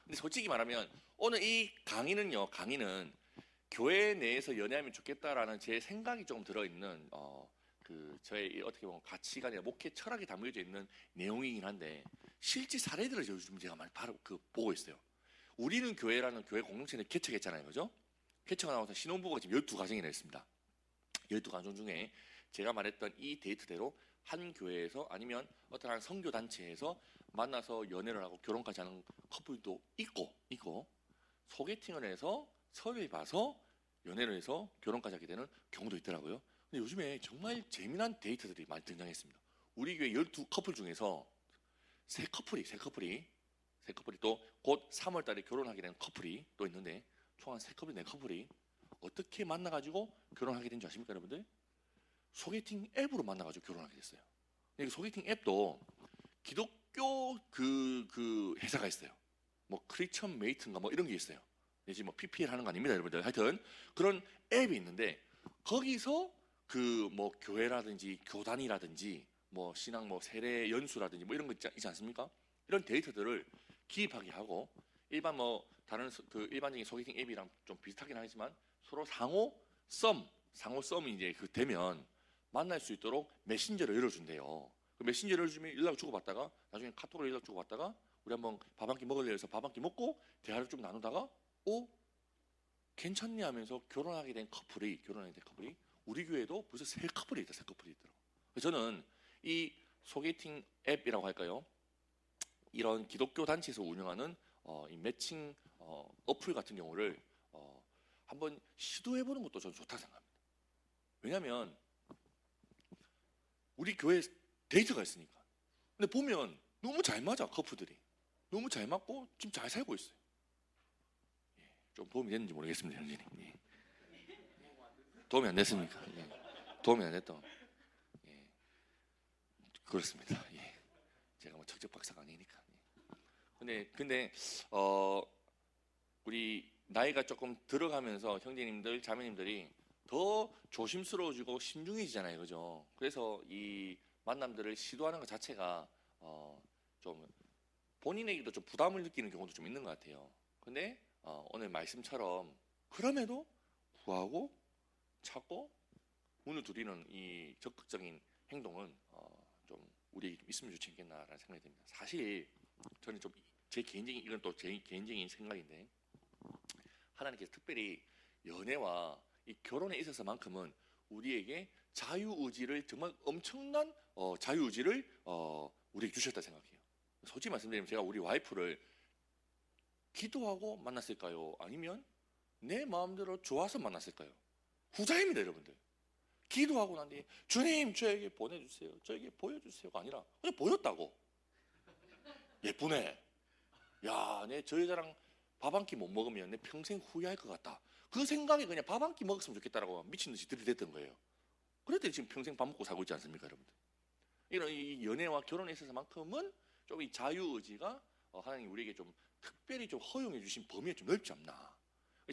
근데 솔직히 말하면 오늘 이 강의는 교회 내에서 연애하면 좋겠다라는 제 생각이 조금 들어있는 저의 어떻게 보면 가치관이나 목회 철학이 담겨져 있는 내용이긴 한데 실제 사례들을 요즘 제가 많이 바로 보고 있어요. 우리는 교회라는 교회 공동체를 개척했잖아요. 그죠? 개척을 하고서 신혼부부가 지금 12가정이나 있습니다. 12가정 중에 제가 말했던 이 데이트대로 한 교회에서 아니면 어떤 한 선교단체에서 만나서 연애를 하고 결혼까지 하는 커플도 있고 소개팅을 해서 서로를 봐서 연애를 해서 결혼까지 하게 되는 경우도 있더라고요. 근데 요즘에 정말 재미난 데이트들이 많이 등장했습니다. 우리 교회 12커플 중에서 세 커플이 또 곧 3월 달에 결혼하게 되는 커플이 또 있는데 총 한 3커플, 4커플이 어떻게 만나가지고 결혼하게 된 줄 아십니까 여러분들? 소개팅 앱으로 만나가지고 결혼하게 됐어요. 근데 소개팅 앱도 기독교 그 회사가 있어요. 뭐 크리스천 메이트인가 뭐 이런 게 있어요. 지금 뭐 PPL 하는 거 아닙니다, 여러분들. 하여튼 그런 앱이 있는데 거기서 뭐 교회라든지 교단이라든지 뭐 신앙 뭐 세례 연수라든지 뭐 이런 거 있지 않습니까? 이런 데이터들을 기입하게 하고 일반 뭐 다른 일반적인 소개팅 앱이랑 좀 비슷하긴 하지만 서로 상호 썸이 이제 되면 만날 수 있도록 메신저를 열어준대요. 그 메신저를 열어주면 연락 주고받다가 나중에 카톡으로 연락 주고받다가 우리 한번 밥 한 끼 먹을래 해서 밥 한 끼 먹고 대화를 좀 나누다가 괜찮니 하면서 결혼하게 된 커플이 우리 교회에도 벌써 3커플이 있더라고요. 저는 이 소개팅 앱이라고 할까요? 이런 기독교 단체에서 운영하는 이 매칭 어플 같은 경우를 한번 시도해보는 것도 저는 좋다고 생각합니다. 왜냐하면 우리 교회에 데이터가 있으니까. 근데 보면 너무 잘 맞아, 커플들이. 너무 잘 맞고 지금 잘 살고 있어요. 좀 도움이 됐는지 모르겠습니다, 형제님. 도움이 안 됐습니까? 도움이 안 됐던. 그렇습니다. 제가 뭐 적적 박사가 아니니까. 근데 우리 나이가 조금 들어가면서 형제님들, 자매님들이 더 조심스러워지고 신중해지잖아요, 그죠? 그래서 이 만남들을 시도하는 것 자체가 좀 본인에게도 좀 부담을 느끼는 경우도 좀 있는 것 같아요. 근데 오늘 말씀처럼 그럼에도 구하고 찾고 문을 두드리는 이 적극적인 행동은 좀 우리에게 좀 있으면 좋지 않겠나라는 생각이 듭니다. 사실 저는 좀 이건 또 제 개인적인 생각인데 하나님께서 특별히 연애와 이 결혼에 있어서만큼은 우리에게 자유의지를 정말 엄청난 자유의지를 우리에게 주셨다 생각해요. 솔직히 말씀드리면 제가 우리 와이프를 기도하고 만났을까요? 아니면 내 마음대로 좋아서 만났을까요? 후자입니다, 여러분들. 기도하고 난 뒤에 주님 저에게 보내주세요, 저에게 보여주세요가 아니라 그냥 보였다고. 예쁘네. 야, 내 저 여자랑 밥 한 끼 못 먹으면 내 평생 후회할 것 같다. 그 생각에 그냥 밥 한 끼 먹었으면 좋겠다라고 미친 듯이 들이댔던 거예요. 그랬더니 지금 평생 밥 먹고 살고 있지 않습니까, 여러분들? 이런 이 연애와 결혼에 있어서만큼은 좀 이 자유의지가 하나님 우리에게 좀 특별히 좀 허용해 주신 범위가 좀 넓지 않나.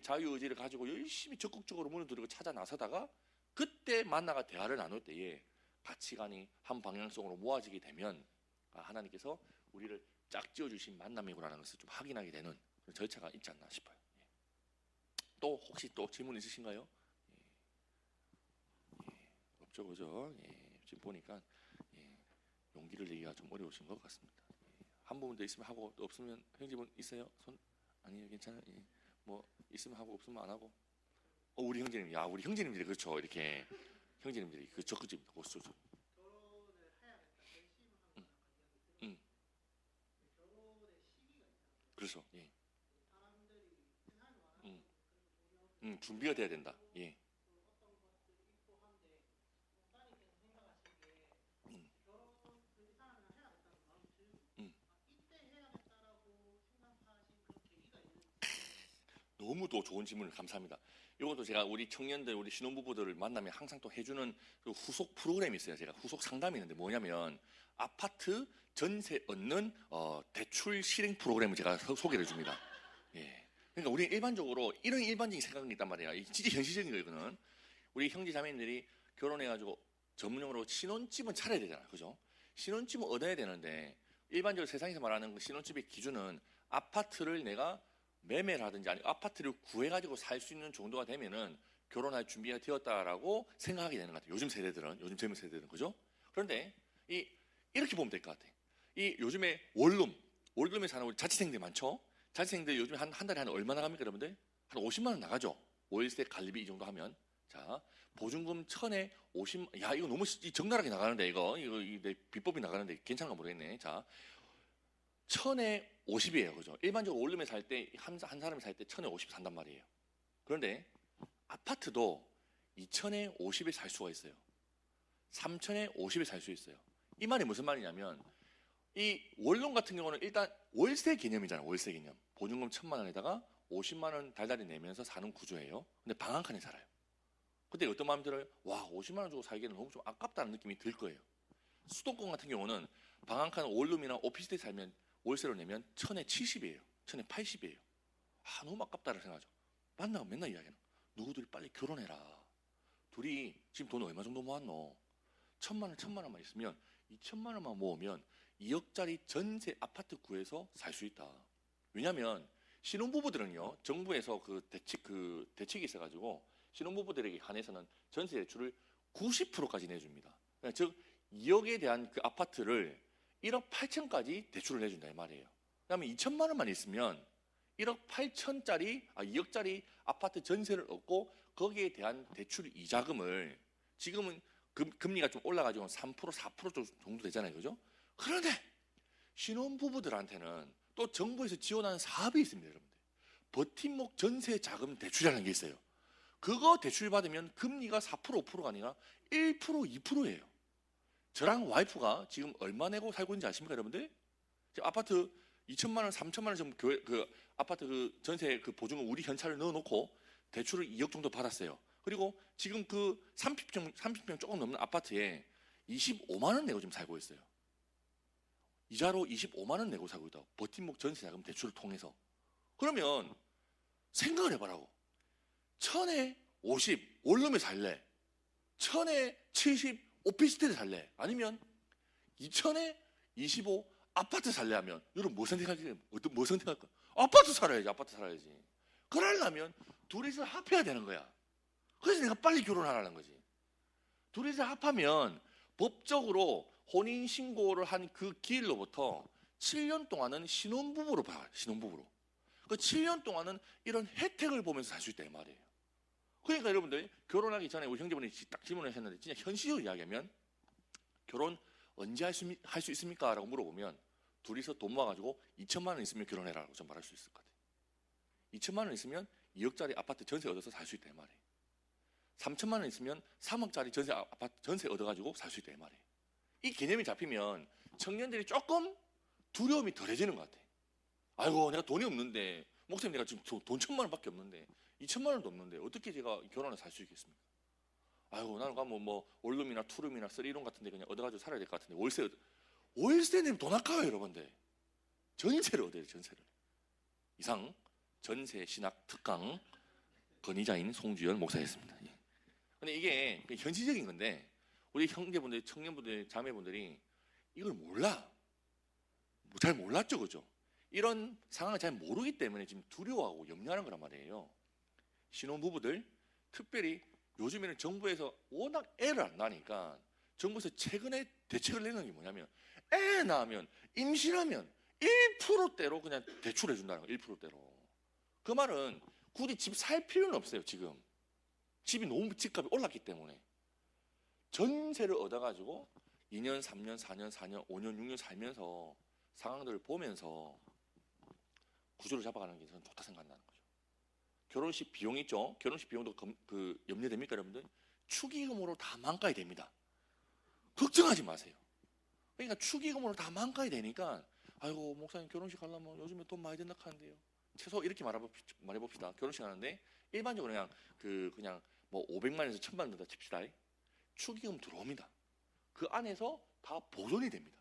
자유의지를 가지고 열심히 적극적으로 문을 두드리고 찾아 나서다가 그때 만나가 대화를 나눌 때에 가치관이 한 방향성으로 모아지게 되면 하나님께서 우리를 짝지어 주신 만남이구나라는 것을 좀 확인하게 되는 그런 절차가 있지 않나 싶어요. 또 혹시 또 질문 있으신가요? 없죠, 그죠? 지금 보니까 용기를 내기가 좀 어려우신 것 같습니다. 한 부분 더 있으면 하고 또 없으면 형제분 있어요? 손 아니에요, 괜찮아요. 뭐 있으면 하고 없으면 안 하고. 우리 형제님, 야 우리 형제님들이 그렇죠, 이렇게 형제님들이 그 적극적입니다. 고수죠. 그래서 준비가 돼야 된다. 너무 또 좋은 질문을 감사합니다. 이것도 제가 우리 청년들, 우리 신혼부부들을 만나면 항상 또 해주는 그 후속 프로그램이 있어요. 제가 후속 상담이 있는데 뭐냐면 아파트 전세 얻는 대출 실행 프로그램을 제가 소개를 해줍니다. 그러니까 우리 일반적으로 이런 일반적인 생각이 있단 말이야. 진짜 현실적인 거 이거는. 우리 형제 자매님들이 결혼해가지고 전문용어로 신혼집은 차려야 되잖아, 그죠? 신혼집은 얻어야 되는데 일반적으로 세상에서 말하는 그 신혼집의 기준은 아파트를 내가 매매를 하든지 아니면 아파트를 구해가지고 살 수 있는 정도가 되면은 결혼할 준비가 되었다라고 생각하게 되는 것 같아요. 요즘 세대들은, 요즘 젊은 세대들은, 그죠? 그런데 이렇게 보면 될 것 같아요. 요즘에 원룸에 사는 우리 자취생들 많죠? 자취생들 요즘 한 달에 한 얼마 나갑니까, 여러분들? 한 50만 원 나가죠? 월세 관리비 이 정도 하면. 자, 보증금 1000에 50, 야, 이거 너무 적나라하게 나가는데, 이거 내 비법이 나가는데 괜찮은가 모르겠네. 자, 1000에 50이에요, 그죠? 일반적으로 원룸에 살 때, 한 사람이 살 때 1000에 50 산단 말이에요. 그런데 아파트도 2000에 50에 살 수가 있어요. 3000에 50에 살 수 있어요. 이 말이 무슨 말이냐면, 이 원룸 같은 경우는 일단 월세 개념이잖아요. 월세 개념. 보증금 1000만 원에다가 50만 원 달달이 내면서 사는 구조예요. 근데 방 한 칸에 살아요. 그때 어떤 마음 들어요? 와, 50만 원 주고 살기에는 너무 좀 아깝다는 느낌이 들 거예요. 수도권 같은 경우는 방 한 칸 원룸이나 오피스텔 살면 월세로 내면 1000에 70이에요. 1000에 80이에요. 너무 아깝다는 생각하죠. 만나고 맨날 이야기하는 누구들이 빨리 결혼해라. 둘이 지금 돈 얼마 정도 모았노? 1000만 원만 있으면 2000만 원만 모으면 2억짜리 전세 아파트 구해서 살 수 있다. 왜냐하면 신혼부부들은요, 정부에서 그 대책이 있어가지고 신혼부부들에게 한해서는 전세 대출을 90%까지 내줍니다. 그러니까 즉 2억에 대한 그 아파트를 1억 8천까지 대출을 내준다 이 말이에요. 그다음에 2천만 원만 있으면 1억 8천짜리 2억짜리 아파트 전세를 얻고 거기에 대한 대출 이자금을 지금은 금리가 좀 올라가지고 3% 4% 정도 되잖아요, 그죠? 그런데 신혼부부들한테는 또 정부에서 지원하는 사업이 있습니다, 여러분들. 버팀목 전세 자금 대출이라는 게 있어요. 그거 대출 받으면 금리가 4% 5%가 아니라 1% 2%예요. 저랑 와이프가 지금 얼마 내고 살고 있는지 아십니까, 여러분들? 지금 아파트 2천만 원, 3천만 원 정도 아파트 그 전세 그 보증금 우리 현찰을 넣어놓고 대출을 2억 정도 받았어요. 그리고 지금 그 30평 조금 넘는 아파트에 25만 원 내고 지금 살고 있어요. 이자로 25만 원 내고 살고 있다. 버팀목 전세 자금 대출을 통해서. 그러면 생각을 해봐라고. 1000에 50 원룸에 살래? 1000에 70 오피스텔에 살래? 아니면 2000에 25 아파트 살래 하면 여러분 뭐 선택할까요? 뭐 선택할까? 아파트 살아야지. 그러려면 둘이서 합해야 되는 거야. 그래서 내가 빨리 결혼하라는 거지. 둘이서 합하면 법적으로 혼인신고를 한 그 기일로부터 7년 동안은 신혼부부로 봐요. 신혼부부로. 그 7년 동안은 이런 혜택을 보면서 살 수 있다 이 말이에요. 그러니까 여러분들 결혼하기 전에 우리 형제분이 딱 질문을 했는데 진짜 현실적으로 이야기하면 결혼 언제 할 수 있습니까? 라고 물어보면 둘이서 돈 모아가지고 2천만 원 있으면 결혼해라 라고 좀 말할 수 있을 것 같아요. 2천만 원 있으면 2억짜리 아파트 전세 얻어서 살 수 있다 이 말이에요. 3천만 원 있으면 3억짜리 아파트 전세 얻어가지고 살 수 있다 이 말이에요. 이 개념이 잡히면 청년들이 조금 두려움이 덜해지는 것 같아요. 아이고 내가 돈이 없는데 목사님 내가 지금 돈 1000만 원밖에 없는데 2천만 원도 없는데 어떻게 제가 결혼을 살 수 있겠습니까? 아이고 나는 가면 뭐 원룸이나 투룸이나 쓰리룸 같은데 그냥 얻어가지고 살아야 될 것 같은데 월세 내면 돈 아까워요 여러분들. 전세를 얻어야 돼요. 전세를. 이상 전세 신학 특강 권위자인 송주연 목사였습니다. 예. 근데 이게 현실적인 건데 우리 형제분들, 청년분들, 자매분들이 이걸 몰라. 잘 몰랐죠, 그죠? 이런 상황을 잘 모르기 때문에 지금 두려워하고 염려하는 거란 말이에요. 신혼부부들, 특별히 요즘에는 정부에서 워낙 애를 안 낳으니까 정부에서 최근에 대책을 내는 게 뭐냐면 애 낳으면 임신하면 1%대로 그냥 대출해 준다는 거예요. 1%대로. 그 말은 굳이 집 살 필요는 없어요. 지금 집이 너무 집값이 올랐기 때문에 전세를 얻어가지고 2년, 3년, 4년, 4년, 5년, 6년 살면서 상황들을 보면서 구조를 잡아가는 게 저는 좋다 생각한다는 거죠. 결혼식 비용 있죠? 결혼식 비용도 염려됩니까 여러분들? 축의금으로 다 만가야 됩니다. 걱정하지 마세요. 그러니까 축의금으로 다 만가야 되니까 아이고 목사님 결혼식 하려면 요즘에 돈 많이 든다 하는데요. 최소 이렇게 말해봅시다. 결혼식 하는데 일반적으로 그냥 뭐 500만 원에서 1000만 원 든다 칩시다. 축의금 들어옵니다. 그 안에서 다 보존이 됩니다.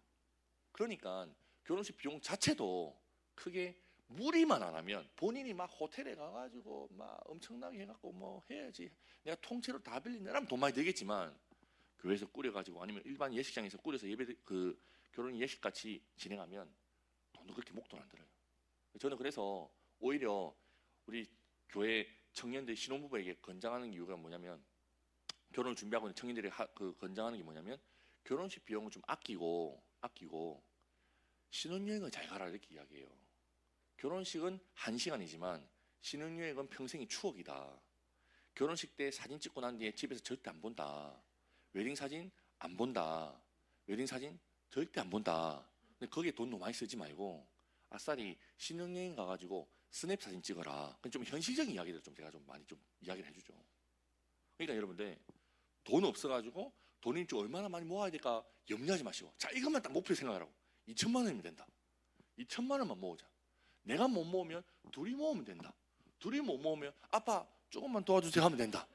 그러니까 결혼식 비용 자체도 크게 무리만 안 하면 본인이 막 호텔에 가가지고 막 엄청나게 해갖고 뭐 해야지 내가 통째로 다 빌리느라면 돈 많이 들겠지만 교회에서 꾸려가지고 아니면 일반 예식장에서 꾸려서 예배 결혼 예식 같이 진행하면 돈도 그렇게 목돈 안 들어요. 저는 그래서 오히려 우리 교회 청년들 신혼부부에게 권장하는 이유가 뭐냐면 결혼을 준비하고 있는 청년들이 권장하는 게 뭐냐면 결혼식 비용을 좀 아끼고 신혼여행을 잘 가라 이렇게 이야기해요. 결혼식은 1시간이지만 신혼여행은 평생의 추억이다. 결혼식 때 사진 찍고 난 뒤에 집에서 절대 안 본다. 웨딩 사진 안 본다. 웨딩 사진 절대 안 본다. 근데 거기에 돈 너무 많이 쓰지 말고 아싸리 신혼여행 가가지고 스냅 사진 찍어라. 좀 현실적인 이야기를 좀 제가 좀 많이 좀 이야기를 해주죠. 그러니까 여러분들 돈 없어가지고 돈이 좀 얼마나 많이 모아야 될까 염려하지 마시고 자 이것만 딱 목표 생각하라고. 2천만 원이면 된다. 2천만 원만 모으자. 내가 못 모으면 둘이 모으면 된다. 둘이 못 모으면 아빠 조금만 도와주세요 하면 된다.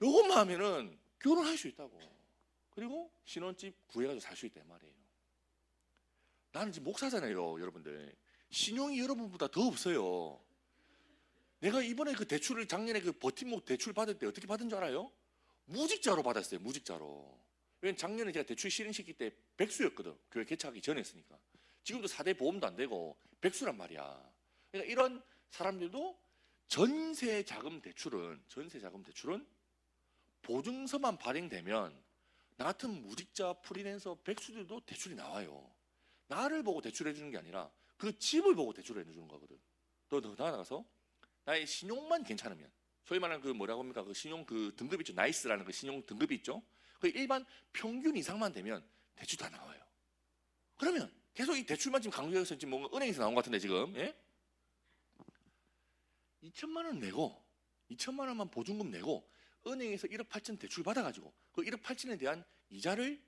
요것만 하면은 결혼할 수 있다고. 그리고 신혼집 구해가지고 살 수 있단 말이에요. 나는 지금 목사잖아요 여러분들. 신용이 여러분보다 더 없어요. 내가 이번에 그 대출을 작년에 그 버팀목 대출 받을 때 어떻게 받은 줄 알아요? 무직자로 받았어요. 무직자로. 왜냐면 작년에 제가 대출 실행시킬 때 백수였거든. 교회 개척하기 전에 했으니까. 지금도 4대 보험도 안 되고 백수란 말이야. 그러니까 이런 사람들도 전세 자금 대출은 보증서만 발행되면 나 같은 무직자 프리랜서 백수들도 대출이 나와요. 나를 보고 대출해 주는 게 아니라 그 집을 보고 대출해 주는 거거든. 더 나아가서 나의 신용만 괜찮으면 소위 말하는 그 뭐라고 합니까? 그 신용 그 등급 있죠. 나이스라는 그 신용 등급이 있죠. 그 일반 평균 이상만 되면 대출 다 나와요. 그러면 계속 이 대출만 지금 강조해서 지금 뭔가 은행에서 나온 것 같은데 지금 2천만 원 내고 2천만 원만 보증금 내고 은행에서 1억 8천 대출 받아가지고 그 1억 8천에 대한 이자를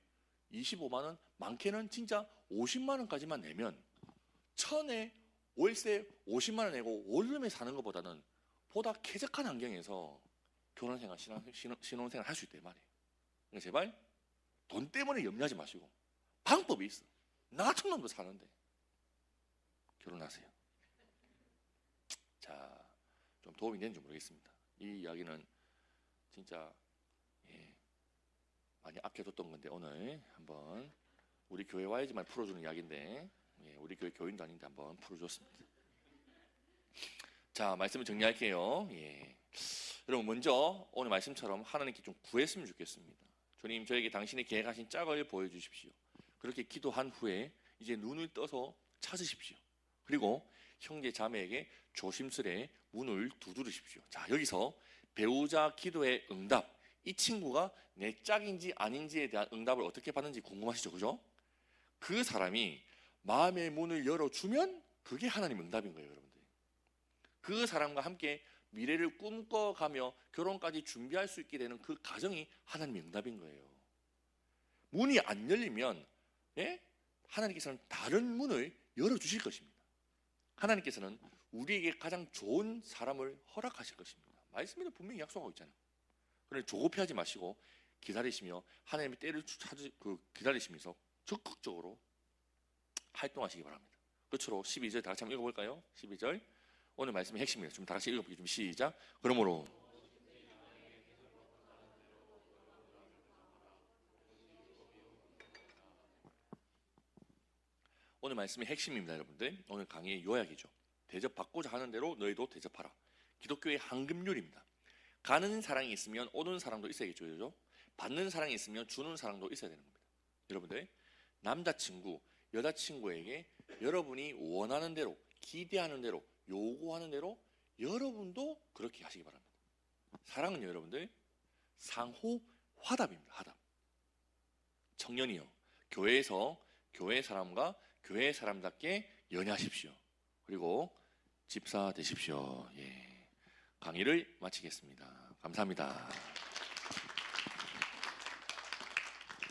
25만 원 많게는 진짜 50만 원까지만 내면 천에 월세 50만 원 내고 원룸에 사는 것보다는 보다 쾌적한 환경에서 결혼생활, 신혼생활 할 수 있단 말이에요. 그러니까 제발 돈 때문에 염려하지 마시고 방법이 있어. 나 같은 놈도 사는데 결혼하세요. 자, 좀 도움이 되는지 모르겠습니다. 이 이야기는 진짜 많이 아껴뒀던 건데 오늘 한번 우리 교회 와야지만 풀어주는 이야기인데 우리 교회 교인도 아닌데 한번 풀어줬습니다. 자, 말씀을 정리할게요. 여러분 먼저 오늘 말씀처럼 하나님께 좀 구했으면 좋겠습니다. 주님 저에게 당신의 계획하신 짝을 보여주십시오. 그렇게 기도한 후에 이제 눈을 떠서 찾으십시오. 그리고 형제 자매에게 조심스레 문을 두드리십시오. 자, 여기서 배우자 기도의 응답, 이 친구가 내 짝인지 아닌지에 대한 응답을 어떻게 받는지 궁금하시죠? 그죠? 그 사람이 마음의 문을 열어주면 그게 하나님 응답인 거예요. 여러분들. 그 사람과 함께 미래를 꿈꿔가며 결혼까지 준비할 수 있게 되는 그 가정이 하나님의 응답인 거예요. 문이 안 열리면 하나님께서는 다른 문을 열어주실 것입니다. 하나님께서는 우리에게 가장 좋은 사람을 허락하실 것입니다. 말씀에도 분명히 약속하고 있잖아요. 그래 조급해하지 마시고 기다리시며 하나님의 때를 기다리시면서 적극적으로 활동하시기 바랍니다. 끝으로 12절 다 같이 한번 읽어볼까요? 12절 오늘 말씀의 핵심이에요. 좀 다 같이 읽어보기 좀 시작. 그러므로 오늘 말씀의 핵심입니다, 여러분들. 오늘 강의의 요약이죠. 대접받고자 하는 대로 너희도 대접하라. 기독교의 황금률입니다. 가는 사랑이 있으면 오는 사랑도 있어야겠죠, 그죠? 받는 사랑이 있으면 주는 사랑도 있어야 되는 겁니다. 여러분들, 남자친구, 여자친구에게 여러분이 원하는 대로, 기대하는 대로, 요구하는 대로 여러분도 그렇게 하시기 바랍니다. 사랑은요, 여러분들, 상호 화답입니다. 화답. 청년이요, 교회에서 교회 사람과 교회 사람답게 연애하십시오. 그리고 집사 되십시오. 예. 강의를 마치겠습니다. 감사합니다.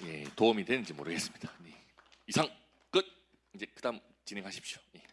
예, 도움이 되는지 모르겠습니다. 네. 이상 끝. 이제 그다음 진행하십시오. 예.